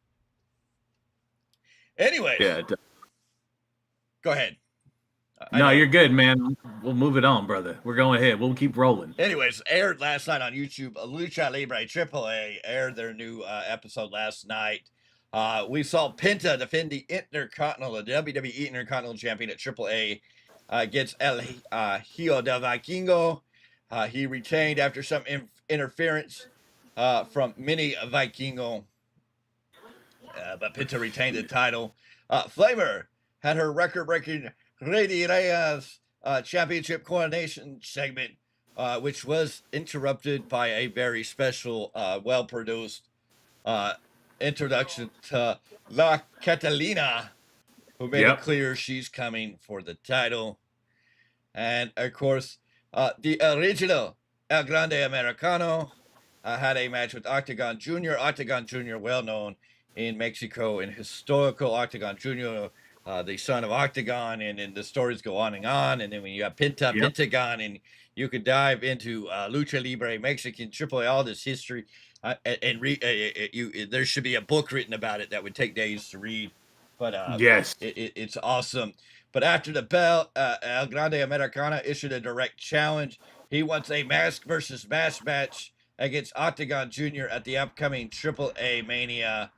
Anyway, Yeah. go ahead. No, you're good, man. We'll move it on, brother. We're going ahead. We'll keep rolling. Anyways, aired last night on YouTube. Lucha Libre AAA aired their new episode last night. We saw Penta defend the Intercontinental, the WWE Intercontinental Champion at AAA against El Hijo del Vikingo. He retained after some interference from Mini Vikingo, but Penta retained the title. Flamer had her record-breaking Lady Reyes championship coronation segment, which was interrupted by a very special, well-produced introduction to La Catalina, who made it clear she's coming for the title. And, of course, the original El Grande Americano had a match with Octagon Jr. Octagon Jr., well known in Mexico, in historical Octagon Jr., the son of Octagon, and then the stories go on. And then when you have Pentagon, and you could dive into Lucha Libre, Mexican AAA, all this history, there should be a book written about it that would take days to read. But yes, it's awesome. But after the bell, El Grande Americana issued a direct challenge. He wants a mask versus mask match against Octagon Jr. at the upcoming AAA Mania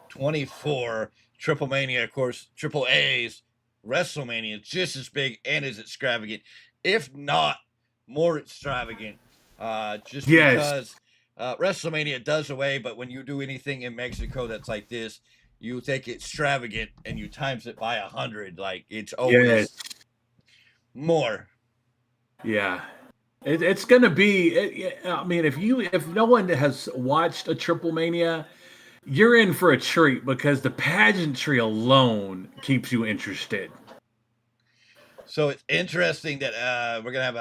24. Triple Mania, of course, Triple A's WrestleMania is just as big and as extravagant, if not more extravagant. Because WrestleMania does away, but when you do anything in Mexico that's like this, you take extravagant and you times it by 100. Like, it's always more. Yeah. It's gonna be. I mean, if no one has watched a Triple Mania, you're in for a treat because the pageantry alone keeps you interested. So it's interesting that we're gonna have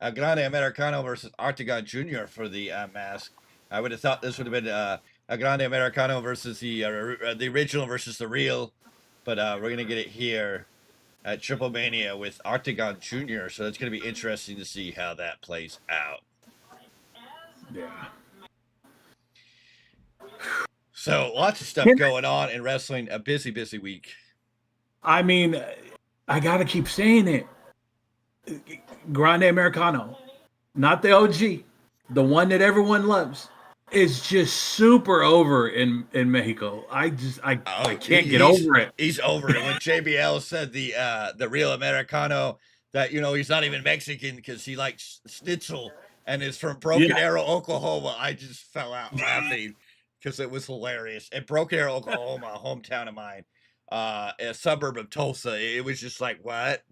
a Grande Americano versus Octagon Jr. for the mask. I would have thought this would have been a Grande Americano versus the original versus the real, but we're gonna get it here at Triple Mania with Octagon Jr. So it's gonna be interesting to see how that plays out. Yeah. So lots of stuff going on in wrestling. A busy week. I mean, I gotta keep saying it. Grande Americano, not the OG, the one that everyone loves, is just super over in Mexico. I can't get over it. He's over it. When JBL said the real Americano, that he's not even Mexican because he likes schnitzel and is from Broken Arrow, Oklahoma, I just fell out laughing. Because it was hilarious. And Broken Arrow, Oklahoma, a hometown of mine, a suburb of Tulsa. It was just like, what?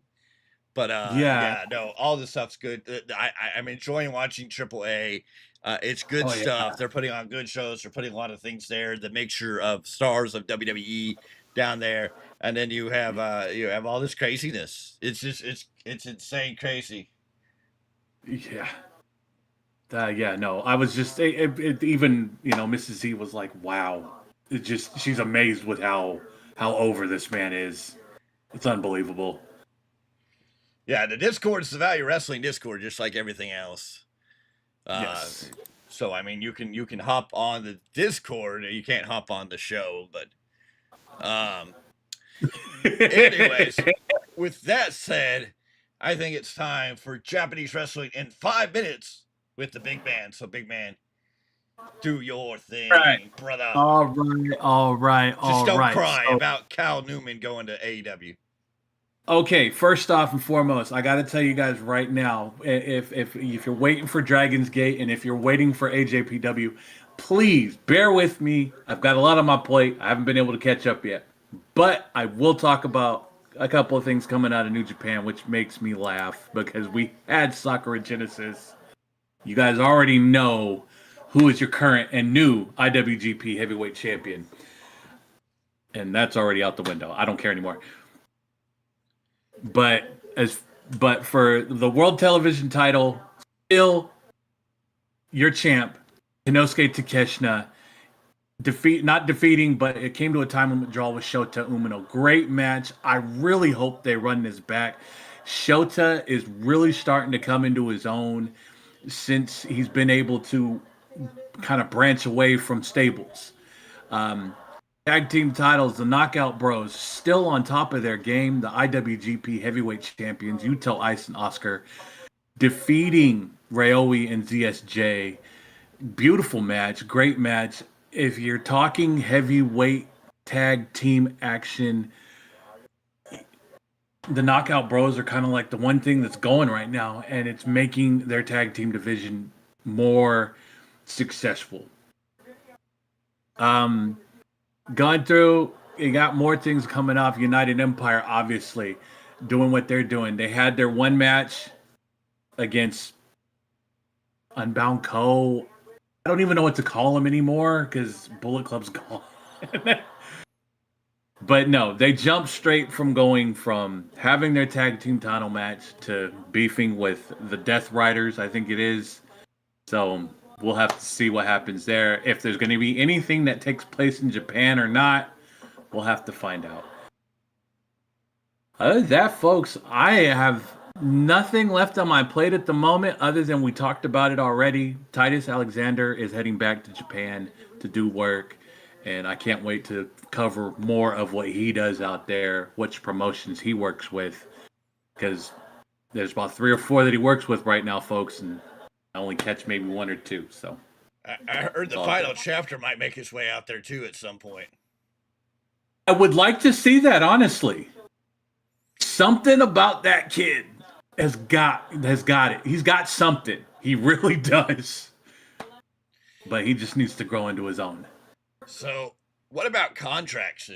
But no, all this stuff's good. I'm enjoying watching AAA. It's good stuff. They're putting on good shows. They're putting a lot of things there. The mixture of stars of WWE down there, and then you have all this craziness. It's just it's insane crazy. Yeah. No, I was just even Mrs. Z was like, wow, she's amazed with how over this man is. It's unbelievable. Yeah, the Discord is the Value Wrestling Discord, just like everything else. Yes. So I mean, you can hop on the Discord, you can't hop on the show, but anyways, with that said, I think it's time for Japanese wrestling in 5 minutes. With the big man. So, big man, do your thing, brother. All right. Just don't cry about Cal Newman going to AEW. Okay, first off and foremost, I got to tell you guys right now, if you're waiting for Dragon's Gate and if you're waiting for AJPW, please bear with me. I've got a lot on my plate. I haven't been able to catch up yet. But I will talk about a couple of things coming out of New Japan, which makes me laugh because we had Sakura Genesis. You guys already know who is your current and new IWGP Heavyweight Champion. And that's already out the window. I don't care anymore. But for the World Television title, still your champ, Inosuke Takeshita, not defeating, but it came to a time limit draw with Shota Umino. Great match. I really hope they run this back. Shota is really starting to come into his own since he's been able to kind of branch away from stables. Tag team titles, the Knockout Bros, still on top of their game. The IWGP Heavyweight Champions, Yuto Ice and Oscar, defeating Ryoe and ZSJ. Beautiful match, great match. If you're talking heavyweight tag team action, the Knockout Bros are kind of like the one thing that's going right now, and it's making their tag team division more successful. Going through, you got more things coming off. United Empire, obviously, doing what they're doing. They had their one match against Unbound Co. I don't even know what to call them anymore because Bullet Club's gone. But no, they jumped straight from going from having their tag team title match to beefing with the Death Riders, I think it is. So we'll have to see what happens there. If there's going to be anything that takes place in Japan or not, we'll have to find out. Other than that, folks, I have nothing left on my plate at the moment other than we talked about it already. Titus Alexander is heading back to Japan to do work, and I can't wait to cover more of what he does out there, which promotions he works with, because there's about 3 or 4 that he works with right now, folks, and I only catch maybe 1 or 2. So I heard the final chapter might make its way out there too at some point. I would like to see that, honestly. Something about that kid has got it. He's got something. He really does. But he just needs to grow into his own. So, what about contracts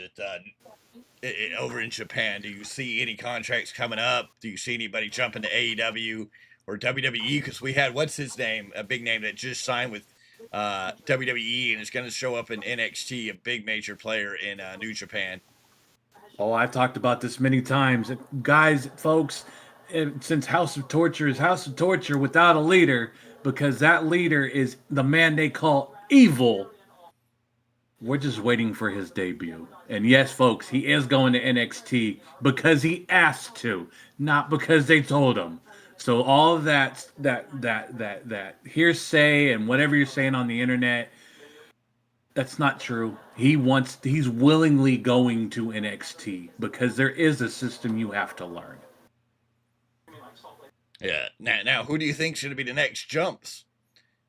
over in Japan? Do you see any contracts coming up? Do you see anybody jumping to AEW or WWE? Because we had, what's his name? A big name that just signed with WWE and is going to show up in NXT, a big major player in New Japan. Oh, I've talked about this many times. Guys, folks, since House of Torture is House of Torture without a leader, because that leader is the man they call evil, we're just waiting for his debut. And yes, folks, he is going to NXT because he asked to, not because they told him. So all of that hearsay and whatever you're saying on the internet, that's not true. He's willingly going to NXT because there is a system you have to learn. Yeah. Now, who do you think should be the next jumps?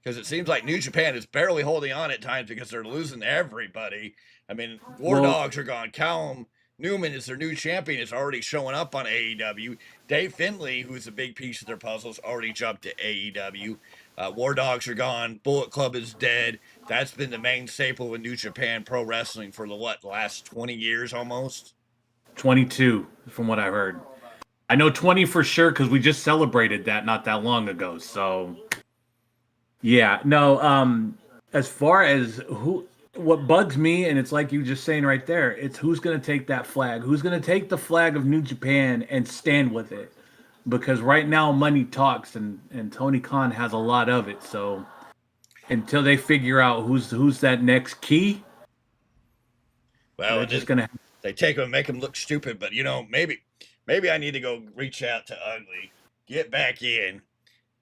Because it seems like New Japan is barely holding on at times because they're losing everybody. I mean, War Dogs are gone. Callum Newman is their new champion, is already showing up on AEW. Dave Finlay, who's a big piece of their puzzles, already jumped to AEW. War Dogs are gone. Bullet Club is dead. That's been the main staple in New Japan Pro Wrestling for the last 20 years almost? 22, from what I heard. I know 20 for sure because we just celebrated that not that long ago. So, yeah. No, as far as what bugs me, and it's like you just saying right there, it's who's going to take that flag. Who's going to take the flag of New Japan and stand with it? Because right now money talks, and Tony Khan has a lot of it. So until they figure out who's that next key, well, they're just gonna. They take him and make him look stupid. But maybe I need to go reach out to Ugly, get back in,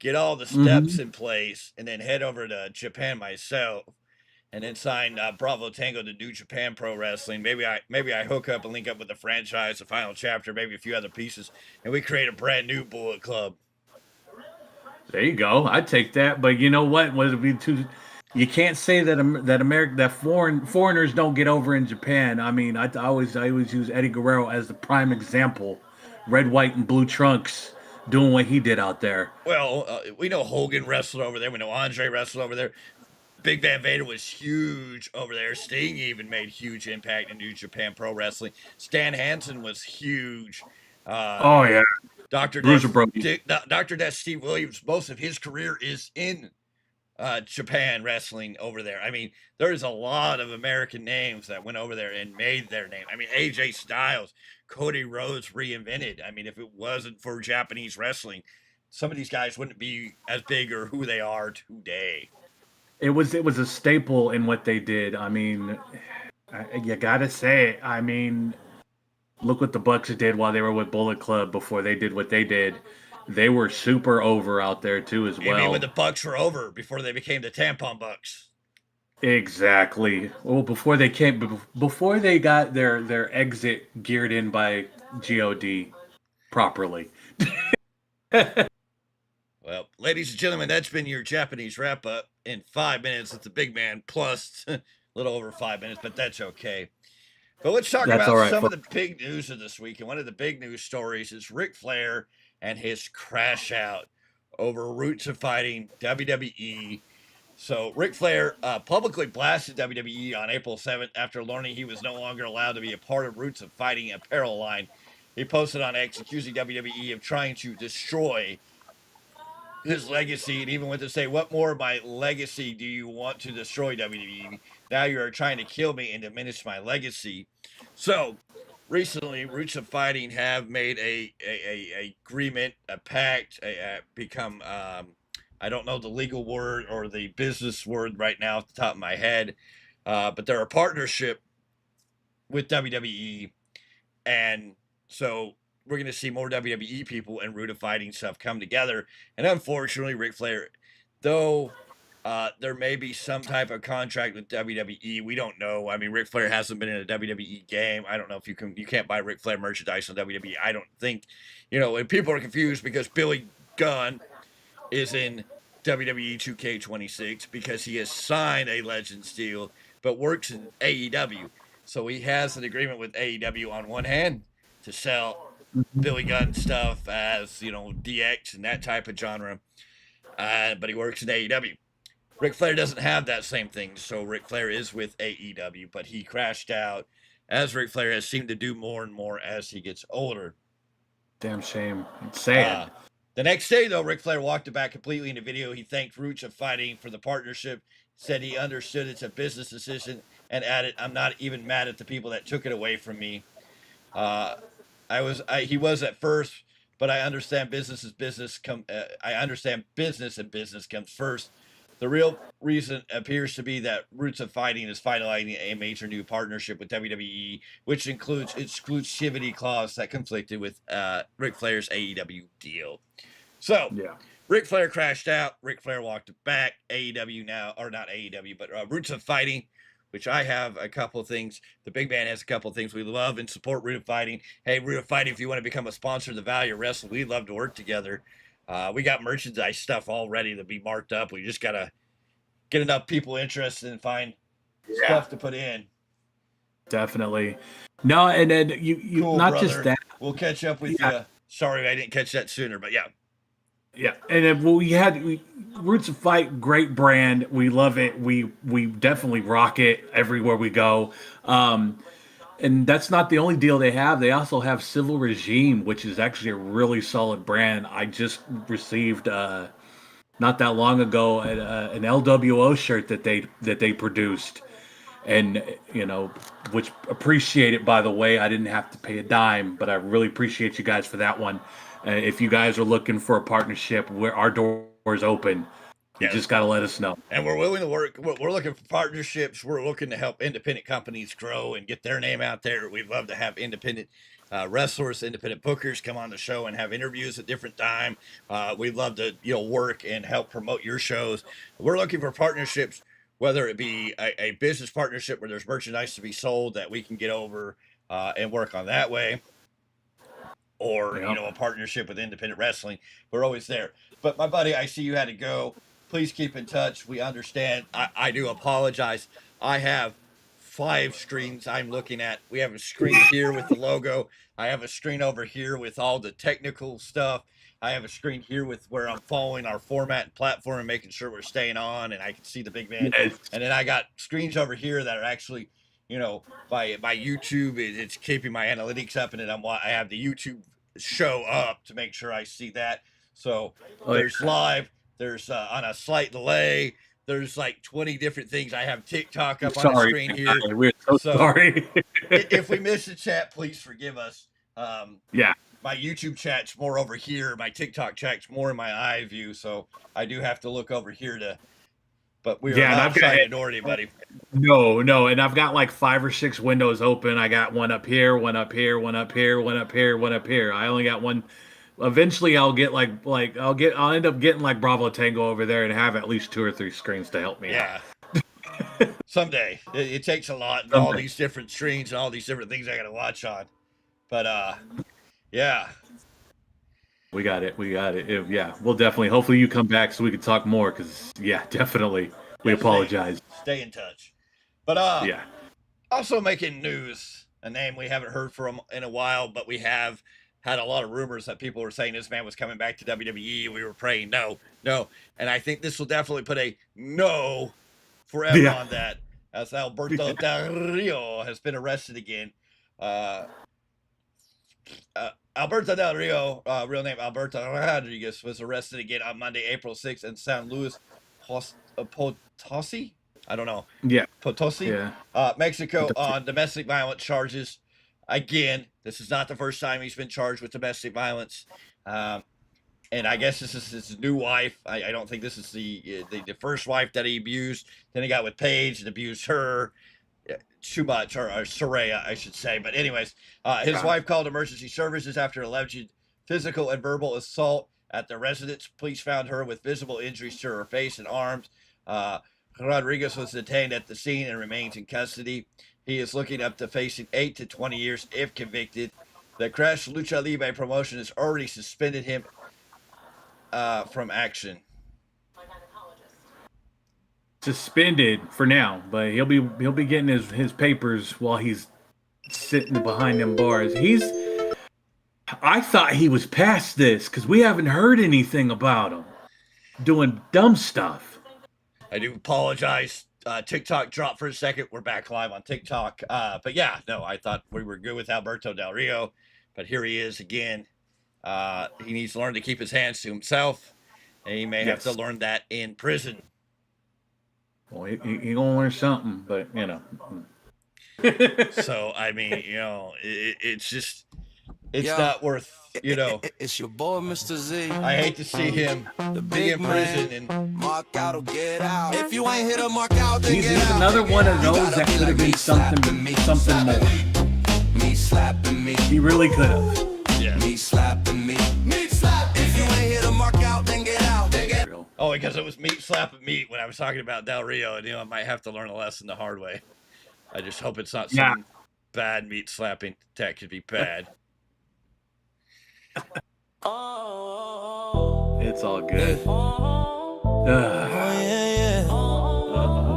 get all the steps in place, and then head over to Japan myself, and then sign Bravo Tango to New Japan Pro Wrestling. Maybe I hook up and link up with the franchise, the final chapter, maybe a few other pieces, and we create a brand new Bullet Club. There you go. I'd take that. But you know what? Would it be too? You can't say that foreigners don't get over in Japan. I mean, I always use Eddie Guerrero as the prime example. Red, white, and blue trunks doing what he did out there. Well, we know Hogan wrestled over there. We know Andre wrestled over there. Big Van Vader was huge over there. Sting even made huge impact in New Japan Pro Wrestling. Stan Hansen was huge. Oh, yeah. Dr. Death Steve Williams, most of his career is in Japan wrestling over there. I mean, there's a lot of American names that went over there and made their name. I mean, AJ Styles, Cody Rhodes reinvented. I mean, if it wasn't for Japanese wrestling, some of these guys wouldn't be as big or who they are today. It was a staple in what they did. I mean, you gotta say it. I mean, look what the Bucks did while they were with Bullet Club before they did what they did. They were super over out there too as You well. mean when the Bucks were over before they became the Tampon Bucks? Exactly. Well, before they got their exit geared in by God properly. Well, ladies and gentlemen, that's been your Japanese wrap up in 5 minutes. It's a big man plus a little over 5 minutes, but that's okay. But let's talk That's about all right, some of the big news of this week. And one of the big news stories is Ric Flair and his crash out over Roots of Fighting WWE. So Ric Flair publicly blasted WWE on April 7th after learning he was no longer allowed to be a part of Roots of Fighting apparel line. He posted on X accusing WWE of trying to destroy his legacy, and even went to say, "What more of my legacy do you want to destroy, WWE? Now you are trying to kill me and diminish my legacy." So recently, Roots of Fighting have made a agreement, a pact, become I don't know the legal word or the business word right now off the top of my head, but they're a partnership with WWE, and so we're going to see more WWE people and Root of Fighting stuff come together. And unfortunately, Ric Flair, though there may be some type of contract with WWE, we don't know. I mean, Ric Flair hasn't been in a WWE game. I don't know if you can't buy Ric Flair merchandise on WWE. I don't think, and people are confused because Billy Gunn is in WWE 2K26 because he has signed a Legends deal but works in AEW. So he has an agreement with AEW on one hand to sell Billy Gunn stuff as, DX and that type of genre. But he works in AEW. Ric Flair doesn't have that same thing, so Ric Flair is with AEW, but he crashed out, as Ric Flair has seemed to do more and more as he gets older. Damn shame. It's sad. The next day, though, Ric Flair walked it back completely in the video. He thanked Roots of Fighting for the partnership, said he understood it's a business decision, and added, "I'm not even mad at the people that took it away from me. He was at first, but I understand business is business. I understand business and business comes first. The real reason appears to be that Roots of Fighting is finalizing a major new partnership with WWE, which includes exclusivity clause that conflicted with Ric Flair's AEW deal." So, Yeah. Ric Flair crashed out. Ric Flair walked it back. AEW now, or not AEW, but Roots of Fighting, which I have a couple of things. The big man has a couple of things. We love and support Root of Fighting. Hey, Root of Fighting, if you want to become a sponsor of the Value of Wrestling, we'd love to work together. We got merchandise stuff all ready to be marked up. We just got to get enough people interested and find stuff to put in. Definitely. No, and then you Cool, not brother. just that. We'll catch up with you. Sorry I didn't catch that sooner, but yeah. Yeah, and then we had Roots of Fight, great brand. We love it. We definitely rock it everywhere we go. And that's not the only deal they have. They also have Civil Regime, which is actually a really solid brand. I just received not that long ago an LWO shirt that they produced, and which appreciate it, by the way. I didn't have to pay a dime, but I really appreciate you guys for that one. If you guys are looking for a partnership, our door's open. You just got to let us know. And we're willing to work. We're looking for partnerships. We're looking to help independent companies grow and get their name out there. We'd love to have independent wrestlers, independent bookers come on the show and have interviews at different time. We'd love to, work and help promote your shows. We're looking for partnerships, whether it be a business partnership where there's merchandise to be sold that we can get over and work on that way, or, a partnership with independent wrestling. We're always there. But my buddy, I see you had to go. Please keep in touch. We understand. I do apologize. I have 5 screens I'm looking at. We have a screen here with the logo. I have a screen over here with all the technical stuff. I have a screen here with where I'm following our format and platform and making sure we're staying on, and I can see the big man. Yes. And then I got screens over here that are actually, by YouTube. It's keeping my analytics up, and then I have the YouTube show up to make sure I see that. So there's live, There's on a slight delay. There's like 20 different things. I have TikTok up on the screen here. We're so sorry. If we missed the chat, please forgive us. Yeah. My YouTube chat's more over here. My TikTok chat's more in my eye view, so I do have to look over here to. But we are not trying to ignore anybody. No, and I've got like 5 or 6 windows open. I got one up here, one up here, one up here, one up here, one up here. I only got one. Eventually, I'll get I'll end up getting like Bravo Tango over there and have at least 2 or 3 screens to help me out. Someday. It takes a lot and all these different screens and all these different things I got to watch on. But yeah. We got it. Yeah, we'll definitely. Hopefully, you come back so we can talk more. Because definitely, we apologize. Stay in touch. But also making news, a name we haven't heard from in a while, but we have had a lot of rumors that people were saying this man was coming back to WWE. We were praying no, and I think this will definitely put a no forever on that, as Alberto Del Rio has been arrested again. Alberto Del Rio, real name Alberto Rodriguez, was arrested again on Monday, April 6th in San Luis Potosi? I don't know. Yeah. Potosi? Mexico on domestic violence charges. Again, this is not the first time he's been charged with domestic violence. And I guess this is his new wife. I don't think this is the first wife that he abused. Then he got with Paige and abused her. Too much, or Soraya, I should say. But anyways, his wife called emergency services after alleged physical and verbal assault at the residence. Police found her with visible injuries to her face and arms. Rodriguez was detained at the scene and remains in custody. He is looking up to facing 8 to 20 years if convicted. The Crash Lucha Libre promotion has already suspended him from action. Suspended for now, but he'll be getting his papers while he's sitting behind them bars. I thought he was past this because we haven't heard anything about him doing dumb stuff. I do apologize. TikTok dropped for a second. We're back live on TikTok. But yeah, no, I thought we were good with Alberto Del Rio, but here he is again. He needs to learn to keep his hands to himself, and he may have to learn that in prison. Well, he gonna learn something, but So I mean, it's just not worth. It's your boy, Mr. Z. I hate to see him be in prison and mark out or get out. If you ain't hit a mark out, then he's another one of those that could have been something more. Me slapping me. He really could have. Yeah. Me slapping me. Me slap. If you ain't hit a mark out, then get out. Oh, because it was meat slapping meat when I was talking about Del Rio, and I might have to learn a lesson the hard way. I just hope it's not some bad meat slapping. That could be bad. It's all good.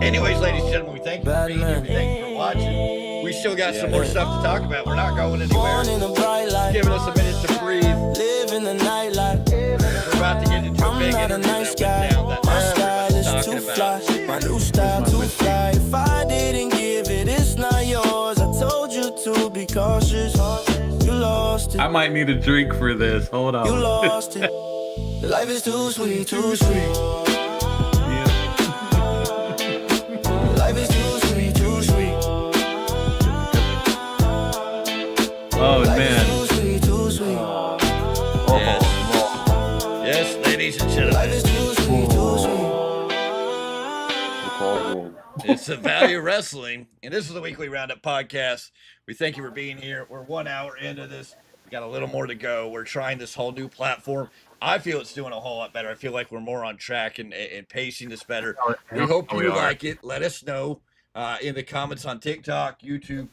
Anyways, ladies and gentlemen, we thank you for being here. We thank you for watching. We still got some more stuff to talk about. We're not going anywhere. Just giving us a minute to breathe. Living the nightlife. We're about to get into a big interview that went down that everybody's talking about. My new style to fly. If I didn't give it, it's not yours. I told you to be cautious. You lost it. I might need a drink for this. Hold on. You lost it. Life is too sweet, too sweet. Life is too sweet, too sweet. Oh Life man. is too sweet, too sweet. Yes, ladies and gentlemen. Life is too sweet, too sweet. It's the Value Wrestling, and this is the Weekly Roundup podcast. We thank you for being here. We're 1 hour into this. We got a little more to go. We're trying this whole new platform. I feel it's doing a whole lot better. I feel like we're more on track and pacing this better. We hope you like it. Let us know in the comments on TikTok, YouTube.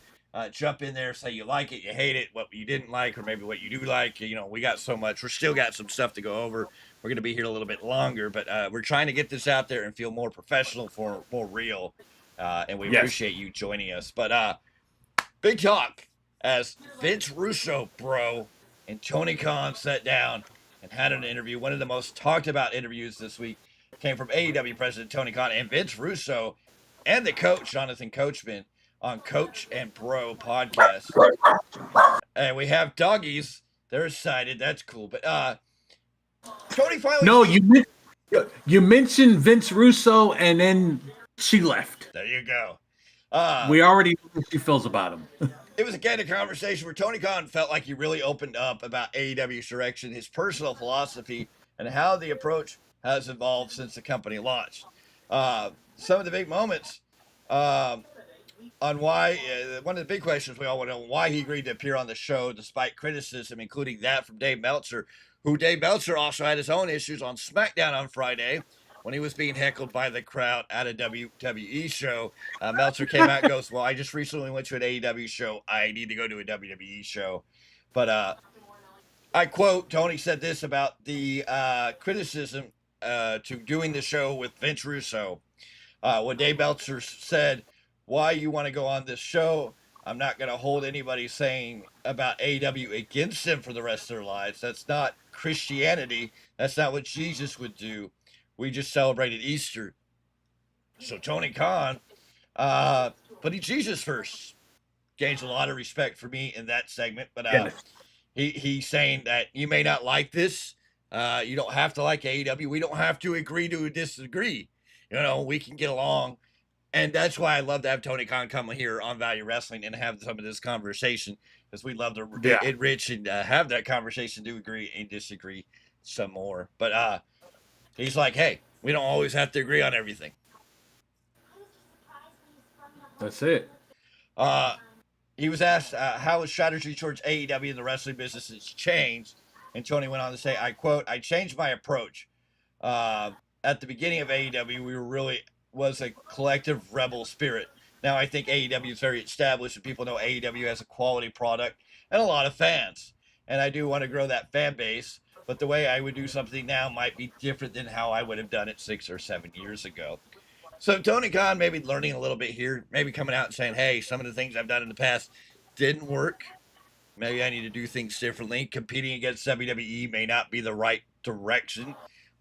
Jump in there, say you like it, you hate it, what you didn't like, or maybe what you do like. We got so much. We're still got some stuff to go over. We're going to be here a little bit longer, but we're trying to get this out there and feel more professional, more real. And we appreciate you joining us. But big talk as Vince Russo, bro, and Tony Khan sat down and had an interview. One of the most talked about interviews this week came from AEW President Tony Khan and Vince Russo and the coach, Jonathan Coachman, on Coach and Bro podcast. And we have doggies. They're excited. That's cool. But Tony finally... No, You mentioned Vince Russo, and then she left. There you go. We already know what she feels about him. It was a candid conversation where Tony Khan felt like he really opened up about AEW's direction, his personal philosophy, and how the approach has evolved since the company launched. Some of the big moments on why, one of the big questions we all want to know, why he agreed to appear on the show despite criticism, including that from Dave Meltzer, who Dave Meltzer also had his own issues on SmackDown on Friday when he was being heckled by the crowd at a WWE show. Meltzer came out and goes, well, I just recently went to an AEW show. I need to go to a WWE show. But I quote, Tony said this about the criticism to doing the show with Vince Russo. When Dave Meltzer said, why you want to go on this show, I'm not going to hold anybody saying about AEW against them for the rest of their lives. That's not Christianity. That's not what Jesus would do. We just celebrated Easter. So Tony Khan, putting Jesus first, gains a lot of respect for me in that segment. But he's saying that you may not like this. You don't have to like AEW. We don't have to agree to disagree. You know, we can get along. And that's why I love to have Tony Khan come here on Value Wrestling and have some of this conversation, because we love to enrich and have that conversation to agree and disagree some more. But he's like, hey, we don't always have to agree on everything. That's it. He was asked how his strategy towards AEW and the wrestling business has changed. And Tony went on to say, I quote, I changed my approach. At the beginning of AEW, we were really was a collective rebel spirit. Now I think AEW is very established and people know AEW has a quality product and a lot of fans. And I do want to grow that fan base, but the way I would do something now might be different than how I would have done it 6 or 7 years ago. So Tony Khan maybe learning a little bit here, maybe coming out and saying, hey, some of the things I've done in the past didn't work. Maybe I need to do things differently. Competing against WWE may not be the right direction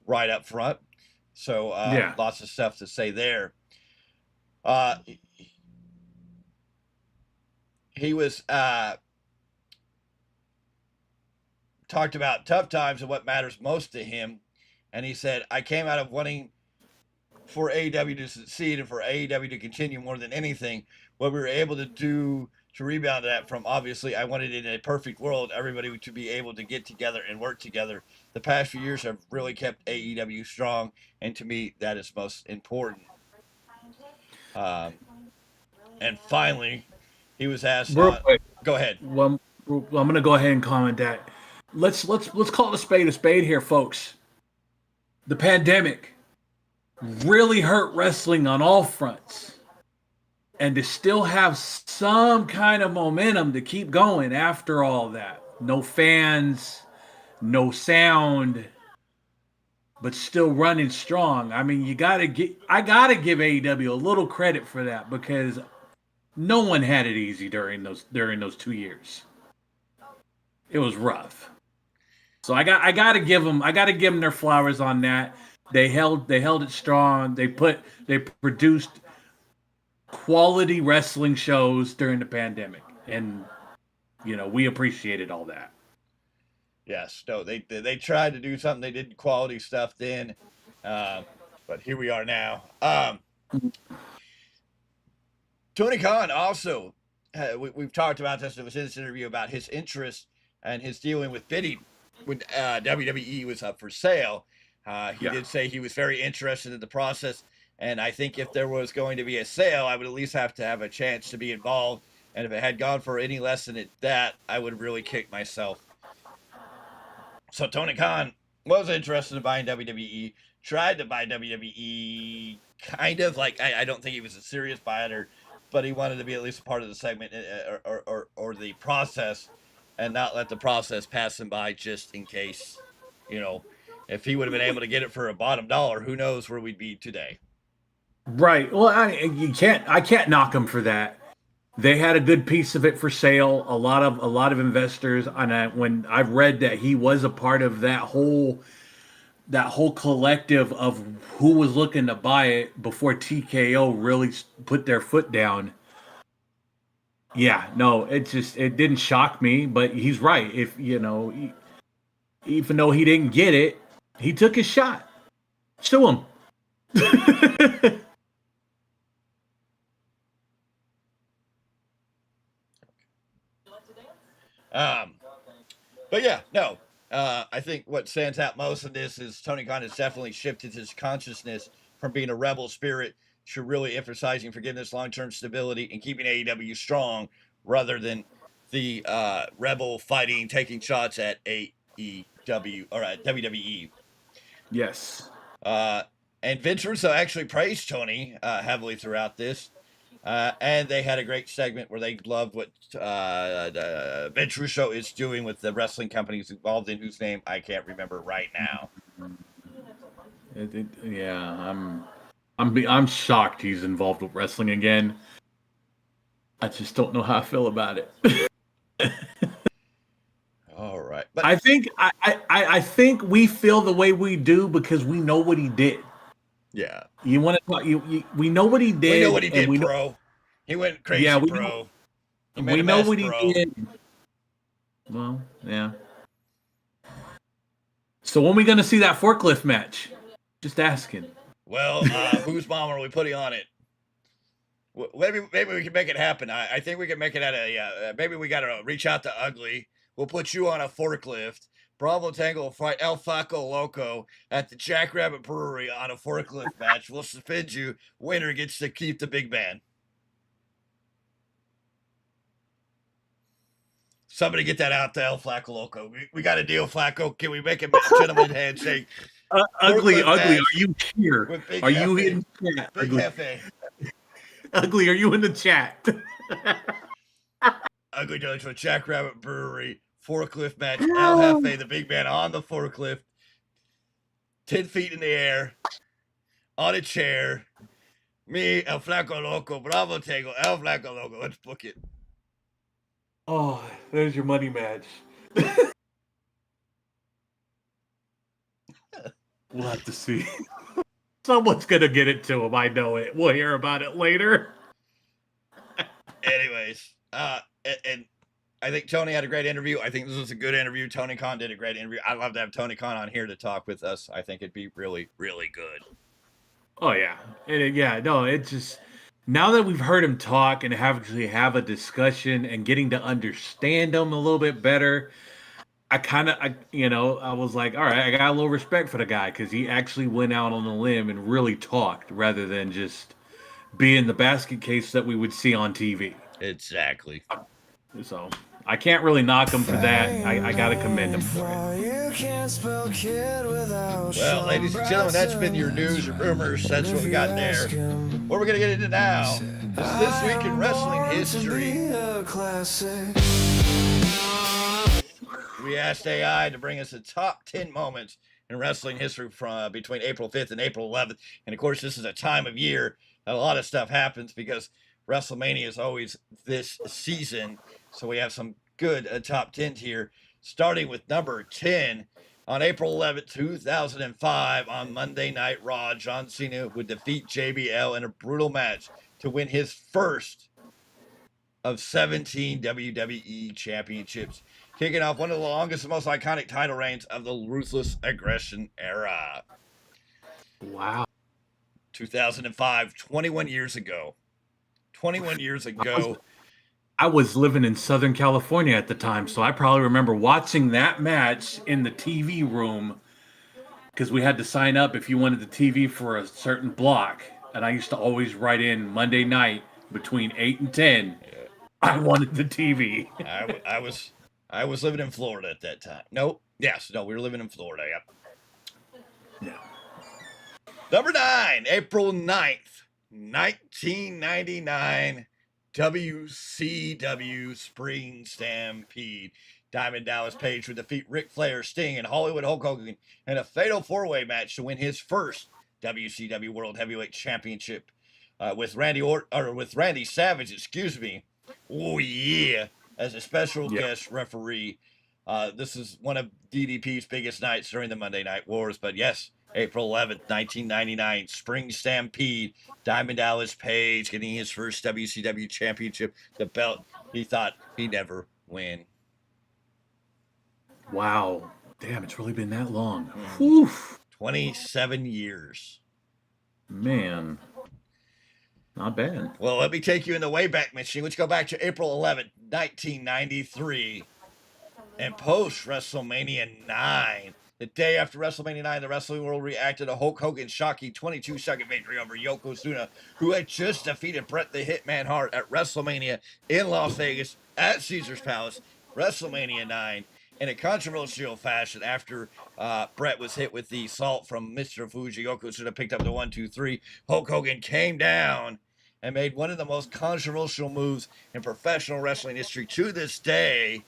right up front. So lots of stuff to say there. He was talked about tough times and what matters most to him. And he said, I came out of wanting for AEW to succeed and for AEW to continue more than anything. What we were able to do to rebound that from, obviously, I wanted in a perfect world, everybody to be able to get together and work together. The past few years have really kept AEW strong, and to me, that is most important. And finally, he was asked, go ahead. Well, I'm going to go ahead and comment that. Let's call it a spade here, folks. The pandemic really hurt wrestling on all fronts. And to still have some kind of momentum to keep going after all that. No fans, no sound, but still running strong. I mean, I gotta give AEW a little credit for that, because no one had it easy during those 2 years. It was rough. So I gotta give them their flowers on that. They held it strong. They produced quality wrestling shows during the pandemic, and we appreciated all that. Yes, no, they tried to do something. They did quality stuff then, but here we are now. Tony Khan also, we've talked about this in this interview about his interest and his dealing with bidding when WWE was up for sale. He did say he was very interested in the process. And I think if there was going to be a sale, I would at least have to have a chance to be involved. And if it had gone for any less than that, I would really kick myself. So Tony Khan was interested in buying WWE, tried to buy WWE, kind of like, I don't think he was a serious buyer, but he wanted to be at least a part of the segment or the process and not let the process pass him by just in case, if he would have been able to get it for a bottom dollar, who knows where we'd be today. Right. Well, I can't knock them for that. They had a good piece of it for sale. A lot of investors, and when I've read that he was a part of that whole collective of who was looking to buy it before TKO really put their foot down. Yeah, no, it didn't shock me, but he's right. If even though he didn't get it, he took his shot. Sue him. But yeah, no. I think what stands out most of this is Tony Khan has definitely shifted his consciousness from being a rebel spirit to really emphasizing forgiveness, long-term stability, and keeping AEW strong rather than the rebel fighting, taking shots at AEW or at WWE. Yes. And Vince Russo actually praised Tony heavily throughout this. And they had a great segment where they loved what Vince Russo is doing with the wrestling companies involved in, whose name I can't remember right now. Yeah, I'm shocked he's involved with wrestling again. I just don't know how I feel about it. All right, but I think we feel the way we do because we know what he did. yeah, You want to talk? We know what he did. we know what he and did, bro. He went crazy, Yeah, bro. we know what he did. Well, yeah. So when are we going to see that forklift match? Just asking. Well, whose mom are we putting on it? Maybe we can make it happen. I think we can make it at a. Maybe we got to reach out to Ugly. We'll put you on a forklift. Bravo Tango will fight El Flaco Loco at the Jackrabbit Brewery on a forklift match. We'll suspend you. Winner gets to keep the big man. Somebody get that out to El Flaco Loco. We got a deal, Flaco. Can we make a gentleman handshake? Ugly, match are you here? Are you in the chat? Big Hefe. Ugly, are you in the chat? Ugly Does for Jackrabbit Brewery. Forklift match. El Jefe, the big man, on the forklift. 10 feet in the air. On a chair. Me, El Flaco Loco, Bravo Tango, El Flaco Loco. Let's book it. Oh, there's your money match. We'll have to see. Someone's going to get it to him. I know it. We'll hear about it later. Anyways, and I think Tony had a great interview. I think this was a good interview. Tony Khan did a great interview. I'd love to have Tony Khan on here to talk with us. I think it'd be really, really good. Oh, yeah. It's just, now that we've heard him talk and actually have a discussion and getting to understand him a little bit better, I was like, all right, I got a little respect for the guy because he actually went out on a limb and really talked rather than just being the basket case that we would see on TV. Exactly. So I can't really knock him for that. I got to commend him for it. Well, ladies and gentlemen, that's been your news and rumors. That's what we got there. What we're going to get into now is This Week in Wrestling History. We asked AI to bring us the top 10 moments in wrestling history from between April 5th and April 11th. And of course, this is a time of year that a lot of stuff happens because WrestleMania is always this season. So we have some good top 10 here, starting with number 10. On April 11th, 2005, on Monday Night Raw, John Cena would defeat JBL in a brutal match to win his first of 17 WWE championships, kicking off one of the longest and most iconic title reigns of the Ruthless Aggression era. Wow. 2005, 21 years ago. 21 years ago. I was living in Southern California at the time, so I probably remember watching that match in the TV room because we had to sign up if you wanted the TV for a certain block. And I used to always write in Monday night between 8 and 10. Yeah. I wanted the TV. I was living in Florida at that time. No, we were living in Florida. Yep. Yeah. Number 9, April 9th, 1999, WCW Spring Stampede. Diamond Dallas Page would defeat Ric Flair, Sting, and Hollywood Hulk Hogan in a fatal four-way match to win his first WCW World Heavyweight Championship with Randy Savage, oh yeah, as a special guest referee. This is one of DDP's biggest nights during the Monday Night Wars, but yes, April 11th, 1999, Spring Stampede, Diamond Dallas Page getting his first WCW championship, the belt he thought he'd never win. Wow. Damn, it's really been that long. Oof. 27 years. Man, not bad. Well, let me take you in the Wayback Machine. Let's go back to April 11th, 1993. And post WrestleMania 9, the day after WrestleMania 9, the wrestling world reacted to Hulk Hogan's shocking 22-second victory over Yokozuna, who had just defeated Bret the Hitman Hart at WrestleMania in Las Vegas at Caesar's Palace, WrestleMania 9, in a controversial fashion after Bret was hit with the salt from Mr. Fuji. Yokozuna picked up the 1-2-3. Hulk Hogan came down and made one of the most controversial moves in professional wrestling history to this day,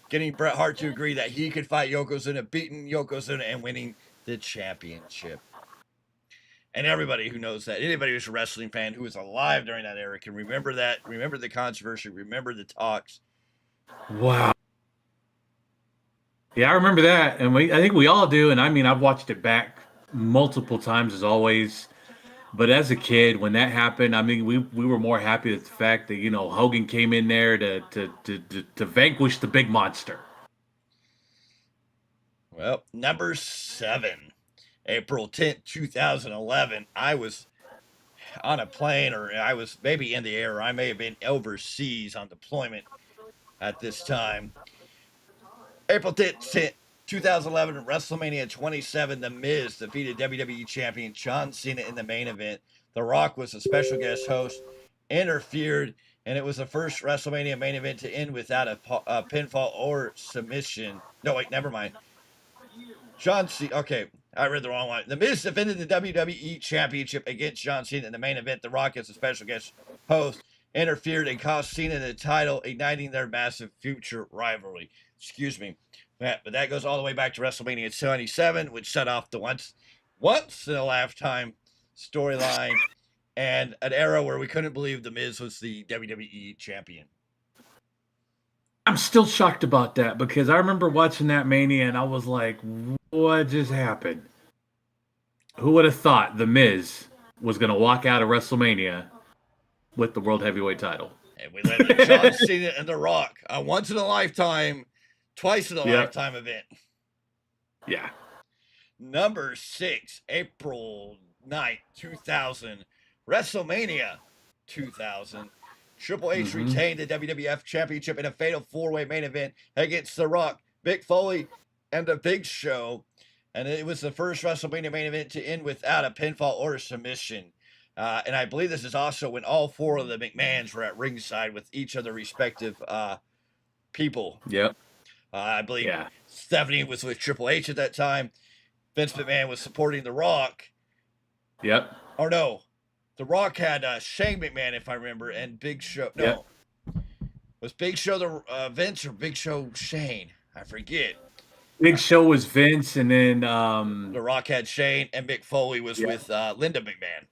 getting Bret Hart to agree that he could fight Yokozuna, beating Yokozuna, and winning the championship. And everybody who knows that, anybody who's a wrestling fan who was alive during that era can remember that, remember the controversy, remember the talks. Wow. Yeah, I remember that, and I think we all do. And I mean, I've watched it back multiple times as always. But as a kid, when that happened, I mean, we were more happy with the fact that, you know, Hogan came in there to vanquish the big monster. Well, number 7, April 10th, 2011. I was on a plane, or I was maybe in the air. I may have been overseas on deployment at this time. April 10th, 2011, WrestleMania 27, The Miz defeated WWE Champion John Cena in the main event. The Rock was a special guest host, interfered, and it was the first WrestleMania main event to end without a pinfall or submission. No, wait, never mind. John Cena, okay, I read the wrong one. The Miz defended the WWE Championship against John Cena in the main event. The Rock, as a special guest host, interfered and cost Cena the title, igniting their massive future rivalry. Excuse me. But that goes all the way back to WrestleMania 27, which set off the once in a lifetime storyline and an era where we couldn't believe The Miz was the WWE champion. I'm still shocked about that because I remember watching that Mania and I was like, what just happened? Who would have thought The Miz was going to walk out of WrestleMania with the World Heavyweight title? And we let John Cena and The Rock, a once in a lifetime, twice in a lifetime event. Yeah. Number 6, April 9th, 2000, WrestleMania 2000. Triple H retained the WWF Championship in a fatal 4-way main event against The Rock, Mick Foley, and The Big Show. And it was the first WrestleMania main event to end without a pinfall or a submission. And I believe this is also when all 4 of the McMahons were at ringside with each of their respective people. Yep. I believe Stephanie was with Triple H at that time. Vince McMahon was supporting The Rock. Yep. Or no, The Rock had Shane McMahon, if I remember, and Big Show. No. Yep. Was Big Show the Vince or Big Show Shane? I forget. Big Show was Vince, and then The Rock had Shane, and Mick Foley was with Linda McMahon.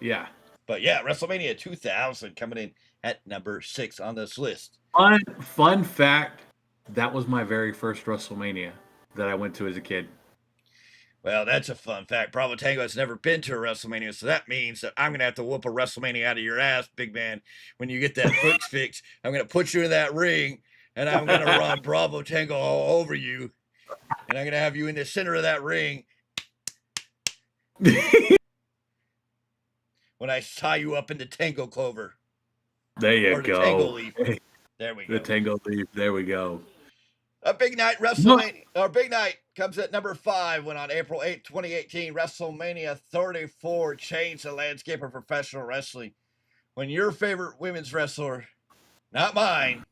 Yeah. But yeah, WrestleMania 2000 coming in at number 6 on this list. Fun fact, that was my very first WrestleMania that I went to as a kid. Well, that's a fun fact. Bravo Tango has never been to a WrestleMania, so that means that I'm going to have to whoop a WrestleMania out of your ass, big man. When you get that foot fixed, I'm going to put you in that ring, and I'm going to run Bravo Tango all over you, and I'm going to have you in the center of that ring. When I tie you up in the Tango Clover. There you go. The Tango Leaf. There we go. The Tango Leaf. There we go. A big night WrestleMania. Our big night comes at number 5 when on April 8, 2018, WrestleMania 34 changed the landscape of professional wrestling. When your favorite women's wrestler, not mine,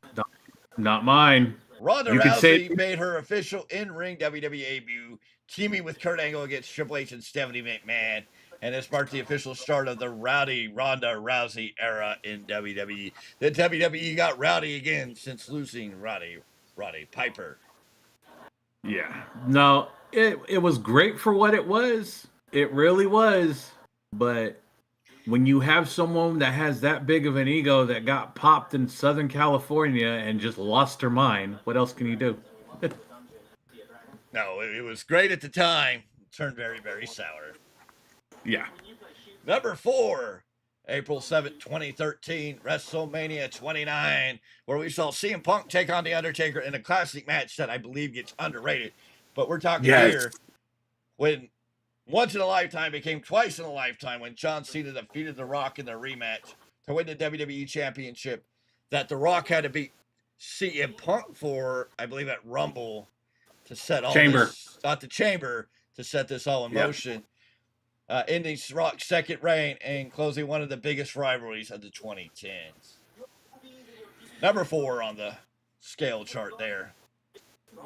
Ronda Rousey made her official in-ring WWE debut, teaming with Kurt Angle against Triple H and Stephanie McMahon. And this marked the official start of the rowdy Ronda Rousey era in WWE. The WWE got rowdy again since losing Roddy Piper. Yeah. No, it was great for what it was. It really was. But when you have someone that has that big of an ego that got popped in Southern California and just lost her mind, what else can you do? No, it was great at the time. It turned very, very sour. Yeah. Number 4, April 7th, 2013, WrestleMania 29, where we saw CM Punk take on The Undertaker in a classic match that I believe gets underrated. But we're talking here when once in a lifetime became twice in a lifetime when John Cena defeated The Rock in their rematch to win the WWE Championship. That The Rock had to beat CM Punk for, I believe, at Rumble to set all this, not the Chamber, to set this all in motion. Ending Rock's second reign and closing one of the biggest rivalries of the 2010s. Number 4 on the scale chart there.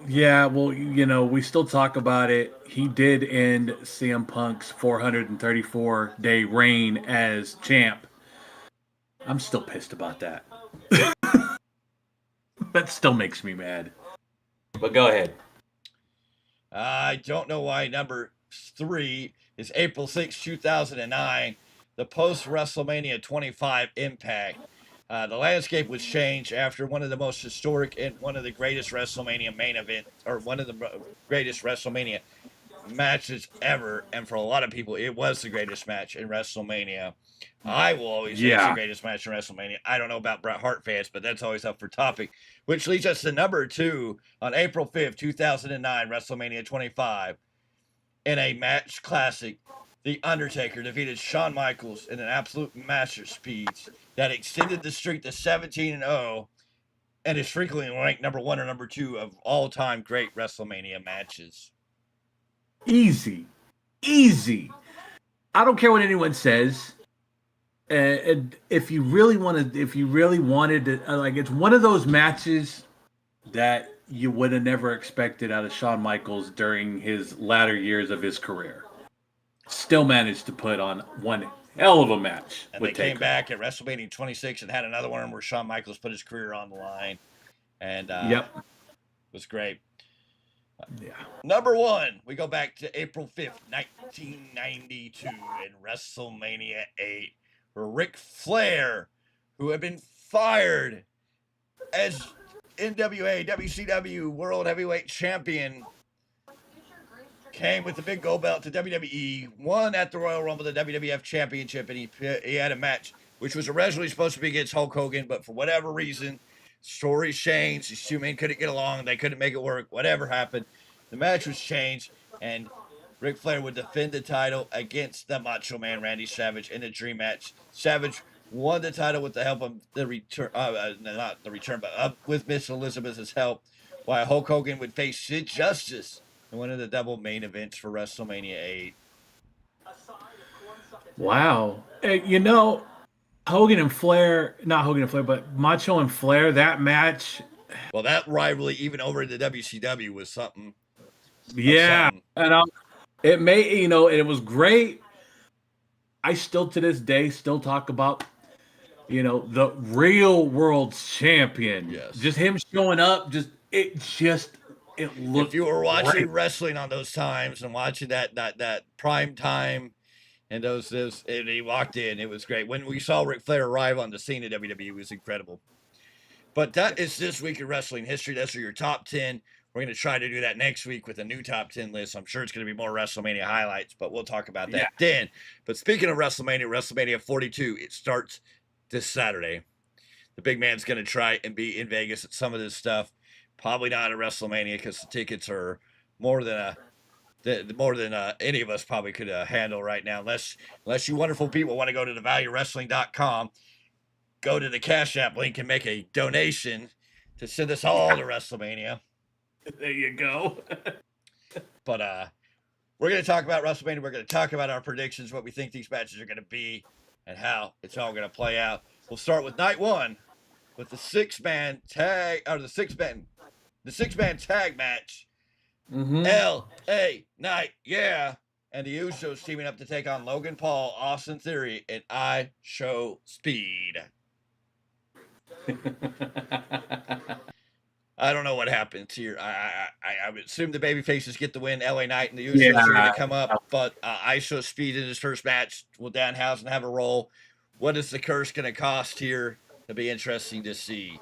Yeah, well, you know, we still talk about it. He did end CM Punk's 434-day reign as champ. I'm still pissed about that. That still makes me mad. But go ahead. I don't know why number 3 is April 6, 2009, the post-WrestleMania 25 Impact. The landscape was changed after one of the most historic and one of the greatest WrestleMania main event, or one of the greatest WrestleMania matches ever. And for a lot of people, it was the greatest match in WrestleMania. I will always say it's the greatest match in WrestleMania. I don't know about Bret Hart fans, but that's always up for topic. Which leads us to number 2 on April 5th, 2009, WrestleMania 25. In a match classic, The Undertaker defeated Shawn Michaels in an absolute masterspeed that extended the streak to 17-0 and is frequently ranked number 1 or number 2 of all-time great WrestleMania matches. Easy. I don't care what anyone says. And if you really wanted to, like, it's one of those matches that you would have never expected out of Shawn Michaels during his latter years of his career. Still managed to put on one hell of a match. And they came back at WrestleMania 26 and had another one where Shawn Michaels put his career on the line. And it was great. Yeah. Number 1, we go back to April 5th, 1992 in WrestleMania 8, where Ric Flair, who had been fired as NWA WCW World Heavyweight Champion, came with the big gold belt to WWE, won at the Royal Rumble the WWF Championship, and he had a match which was originally supposed to be against Hulk Hogan, but for whatever reason, stories changed. These two men couldn't get along. They couldn't make it work. Whatever happened, the match was changed, and Ric Flair would defend the title against the Macho Man Randy Savage in a dream match. Savage won the title with the help of the return, not the return, but with Miss Elizabeth's help, while Hulk Hogan would face Sid Justice in one of the double main events for WrestleMania 8. Wow. You know, not Hogan and Flair, but Macho and Flair, that match. Well, that rivalry, even over in the WCW, was something. Yeah. And it was great. I still, to this day, talk about, the real world champion. Yes. Just him showing up, it looked. If you were watching great. wrestling on those times and watching that prime time and and he walked in, it was great. When we saw Ric Flair arrive on the scene at WWE, it was incredible. But that is this week in wrestling history. Those are your top 10. We're going to try to do that next week with a new top 10 list. I'm sure it's going to be more WrestleMania highlights, but we'll talk about that then. But speaking of WrestleMania 42, it starts this Saturday. The big man's going to try and be in Vegas at some of this stuff. Probably not at WrestleMania because the tickets are more than any of us probably could handle right now. Unless you wonderful people want to go to thevaluewrestling.com, go to the Cash App link and make a donation to send us all to WrestleMania. There you go. But we're going to talk about WrestleMania. We're going to talk about our predictions, what we think these matches are going to be, and how it's all going to play out. We'll start with night 1 with the six-man tag match. Mm-hmm. L.A. Knight, and the Usos teaming up to take on Logan Paul, Austin Theory, and I Show Speed. I don't know what happens here. I would assume the babyfaces get the win. LA Knight and the Usos are going to come up, but I Show Speed in his first match will Danhausen have a role. What is the curse going to cost here? It'll be interesting to see.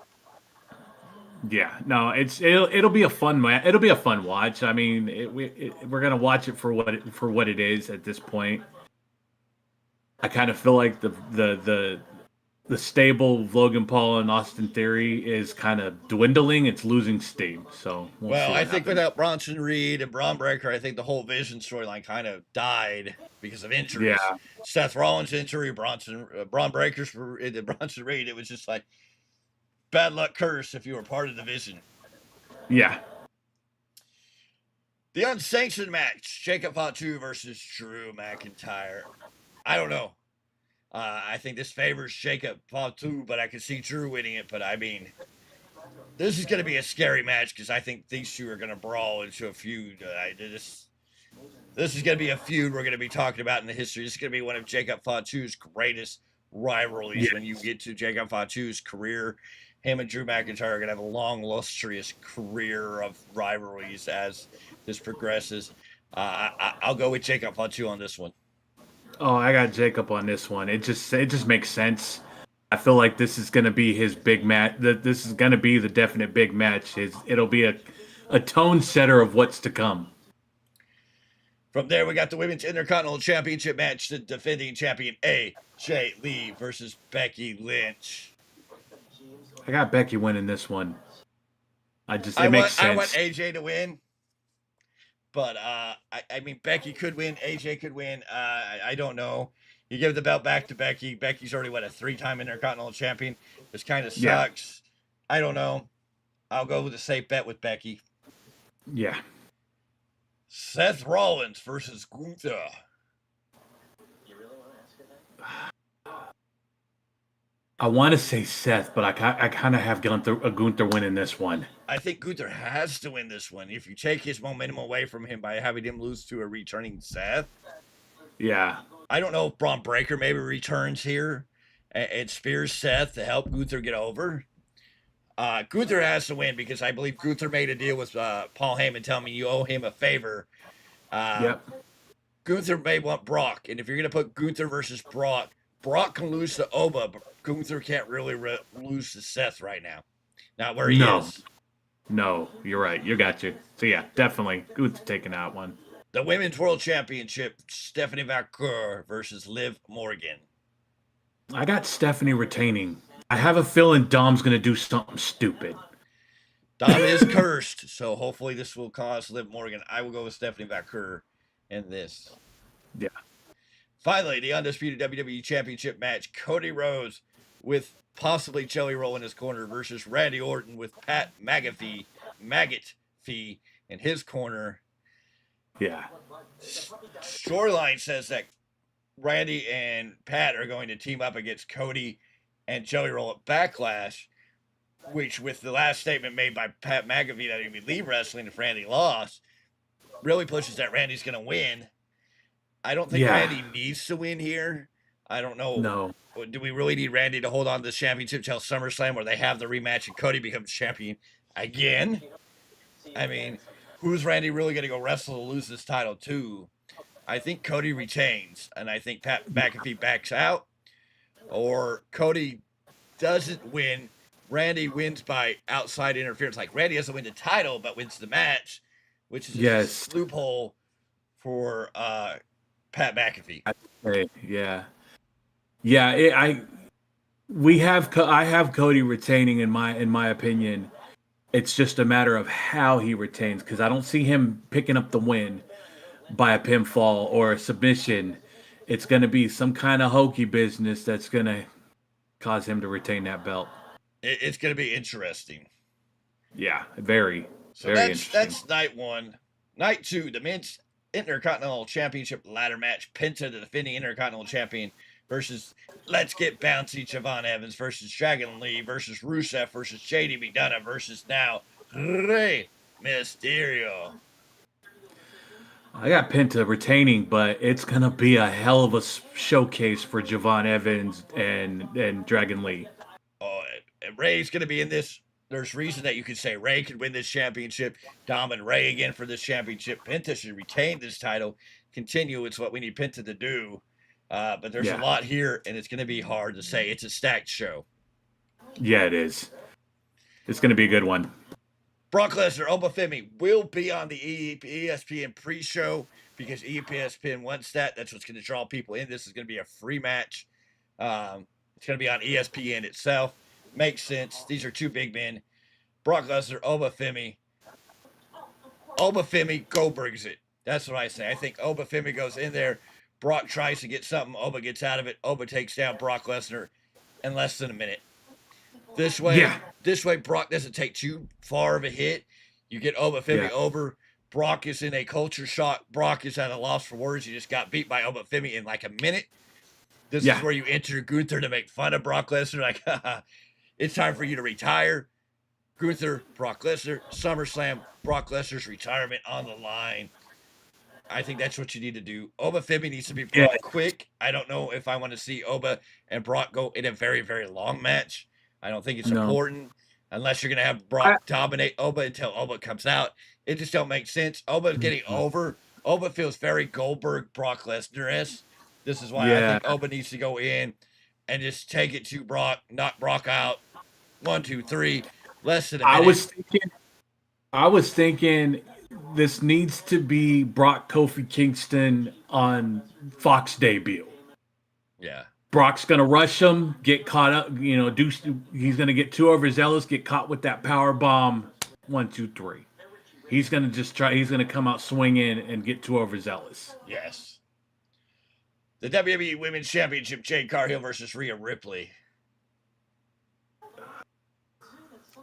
Yeah, no, it'll be a fun match. It'll be a fun watch. I mean, we're gonna watch it for what it is at this point. I kind of feel like the the stable of Logan Paul and Austin Theory is kind of dwindling. It's losing steam. So we'll see Well, what I think happens. without Bronson Reed and Braun Breaker, I think the whole Vision storyline kind of died because of injuries. Yeah. Seth Rollins' injury, Braun Breaker's, and Bronson Reed. It was just like bad luck curse if you were part of the Vision. Yeah. The unsanctioned match: Jacob Fatu versus Drew McIntyre. I don't know. I think this favors Jacob Fatu, but I can see Drew winning it. But I mean, this is going to be a scary match because I think these two are going to brawl into a feud. This is going to be a feud we're going to be talking about in the history. This is going to be one of Jacob Fatu's greatest rivalries. When you get to Jacob Fatu's career, him and Drew McIntyre are going to have a long, illustrious career of rivalries as this progresses. I'll go with Jacob Fatu on this one. Oh, I got Jacob on this one. It just makes sense. I feel like this is going to be his big match. This is going to be the definite big match. It'll be a tone setter of what's to come. From there, we got the Women's Intercontinental Championship match. The defending champion AJ Lee versus Becky Lynch. I got Becky winning this one. It makes sense. I want AJ to win. But I mean, Becky could win. AJ could win. I don't know. You give the belt back to Becky. Becky's already, a 3-time Intercontinental Champion. This kind of sucks. Yeah. I don't know. I'll go with a safe bet with Becky. Yeah. Seth Rollins versus Gunther. I want to say Seth, but I kind of have Gunther winning this one. I think Gunther has to win this one. If you take his momentum away from him by having him lose to a returning Seth. Yeah. I don't know if Braun Breaker maybe returns here and spears Seth to help Gunther get over. Gunther has to win because I believe Gunther made a deal with Paul Heyman telling me you owe him a favor. Yep. Gunther may want Brock, and if you're going to put Gunther versus Brock, Brock can lose to Oba, but Gunther can't really lose to Seth right now. Not where he is. No, you're right. You got you. So yeah, definitely Gunther taking out one. The Women's World Championship, Stephanie McMahon versus Liv Morgan. I got Stephanie retaining. I have a feeling Dom's going to do something stupid. Dom is cursed, so hopefully this will cause Liv Morgan. I will go with Stephanie McMahon in this. Yeah. Finally, the undisputed WWE Championship match, Cody Rhodes with possibly Jelly Roll in his corner versus Randy Orton with Pat McAfee in his corner. Yeah. Storyline says that Randy and Pat are going to team up against Cody and Jelly Roll at Backlash, which with the last statement made by Pat McAfee that he would leave wrestling if Randy lost, really pushes that Randy's going to win. I don't think Randy needs to win here. I don't know. No. Do we really need Randy to hold on to the championship till SummerSlam where they have the rematch and Cody becomes champion again? I mean, who's Randy really going to go wrestle to lose this title to? I think Cody retains, and I think Pat McAfee backs out, or Cody doesn't win. Randy wins by outside interference. Like Randy doesn't win the title, but wins the match, which is a loophole for Pat McAfee. Yeah. Yeah, I have Cody retaining in my opinion. It's just a matter of how he retains, because I don't see him picking up the win by a pinfall or a submission. It's going to be some kind of hokey business that's going to cause him to retain that belt. It's going to be interesting. Yeah, very interesting. That's night one. Night two, the men's Intercontinental Championship ladder match. Penta, the defending Intercontinental Champion, versus Let's Get Bouncy Javon Evans versus Dragon Lee versus Rusev versus JD McDonough versus now Rey Mysterio. I got Penta retaining, but it's going to be a hell of a showcase for Javon Evans and Dragon Lee. Oh, and Rey's going to be in this. There's reason that you could say Rey could win this championship. Dom and Rey again for this championship. Penta should retain this title. Continue. It's what we need Penta to do. But there's a lot here, and it's going to be hard to say. It's a stacked show. Yeah, it is. It's going to be a good one. Brock Lesnar, Obafemi will be on the ESPN pre-show because ESPN wants that. That's what's going to draw people in. This is going to be a free match. It's going to be on ESPN itself. Makes sense. These are two big men. Brock Lesnar, Oba Femi. Oba Femi Goldberg's it. That's what I say. I think Oba Femi goes in there. Brock tries to get something. Oba gets out of it. Oba takes down Brock Lesnar in less than a minute. This way, Brock doesn't take too far of a hit. You get Oba Femi over. Brock is in a culture shock. Brock is at a loss for words. He just got beat by Oba Femi in like a minute. This is where you enter Gunther to make fun of Brock Lesnar. Like, it's time for you to retire. Gunther, Brock Lesnar, SummerSlam, Brock Lesnar's retirement on the line. I think that's what you need to do. Oba Femi needs to be brought quick. I don't know if I want to see Oba and Brock go in a very, very long match. I don't think it's important unless you're going to have Brock dominate Oba until Oba comes out. It just don't make sense. Oba's getting over. Oba feels very Goldberg, Brock Lesnar-esque. This is why I think Oba needs to go in and just take it to Brock, knock Brock out. 1, 2, 3. Less than a minute. I was thinking this needs to be Brock Kofi Kingston on Fox debut. Yeah. Brock's gonna rush him, get caught up, he's gonna get too overzealous, get caught with that power bomb. 1, 2, 3. He's gonna come out swinging and get too overzealous. Yes. The WWE Women's Championship, Jade Cargill versus Rhea Ripley.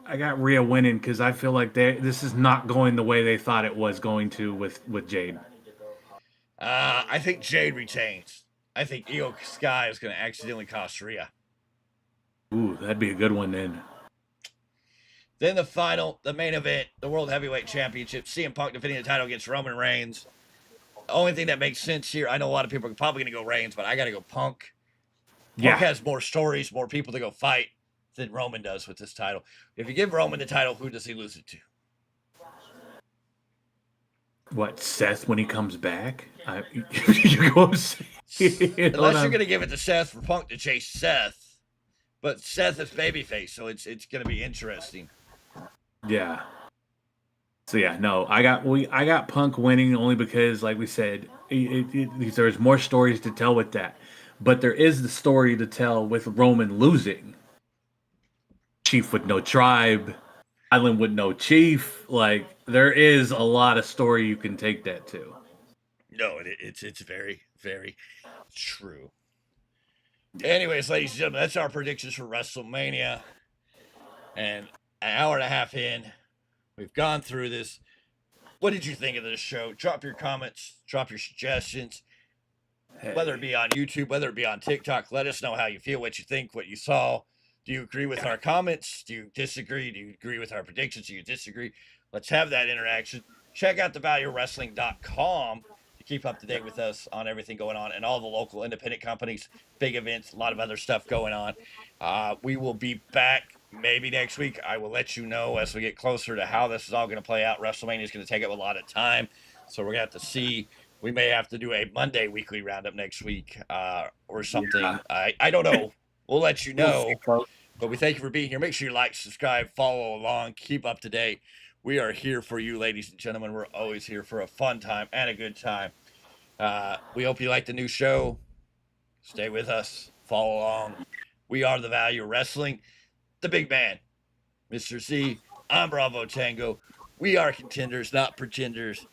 I got Rhea winning because I feel like this is not going the way they thought it was going to with Jade. I think Jade retains. I think Io Sky is going to accidentally cost Rhea. Ooh, that'd be a good one then. Then the main event, the World Heavyweight Championship, CM Punk defending the title against Roman Reigns. The only thing that makes sense here, I know a lot of people are probably going to go Reigns, but I got to go Punk. Punk has more stories, more people to go fight than Roman does with this title. If you give Roman the title, who does he lose it to? What, Seth when he comes back? Unless you're going to give it to Seth for Punk to chase Seth. But Seth is babyface, so it's going to be interesting. Yeah. So no, I got Punk winning only because, like we said, there's more stories to tell with that. But there is the story to tell with Roman losing. Chief with no tribe, island with no chief. Like, there is a lot of story you can take that to. No, it's very, very true. Anyways, ladies and gentlemen, that's our predictions for WrestleMania. And an hour and a half in, we've gone through this. What did you think of this show? Drop your comments, drop your suggestions. Whether it be on YouTube, whether it be on TikTok, let us know how you feel, what you think, what you saw. Do you agree with our comments? Do you disagree? Do you agree with our predictions? Do you disagree? Let's have that interaction. Check out thevaluewrestling.com to keep up to date with us on everything going on and all the local independent companies, big events, a lot of other stuff going on. We will be back maybe next week. I will let you know as we get closer to how this is all going to play out. WrestleMania is going to take up a lot of time, so we're going to have to see. We may have to do a Monday weekly roundup next week or something. Yeah. I don't know. We'll let you know. But we thank you for being here. Make sure you like, subscribe, follow along, keep up to date. We are here for you, ladies and gentlemen. We're always here for a fun time and a good time. We hope you like the new show. Stay with us. Follow along. We are The Value of Wrestling. The big man, Mr. Z. I'm Bravo Tango. We are contenders, not pretenders.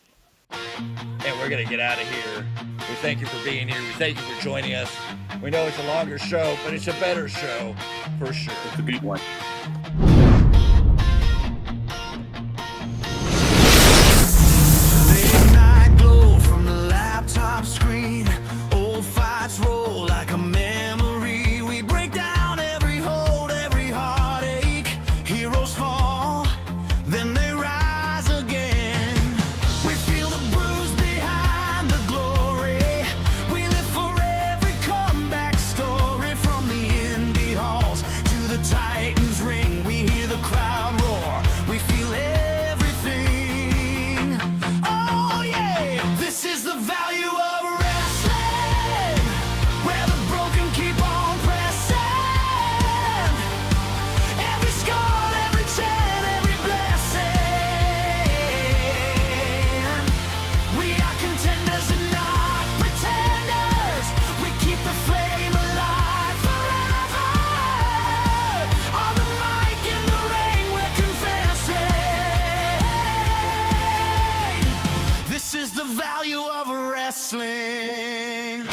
And we're going to get out of here. We thank you for being here. We thank you for joining us. We know it's a longer show, but it's a better show for sure. It's a good one. Late night glow from the laptop screen. Old fights roll like a memory. We break down every hold, every heartache. Heroes fall, then they rise again. We feel the bruise behind the glory. We live for every comeback story, from the indie halls to the Titans ring. value of wrestling.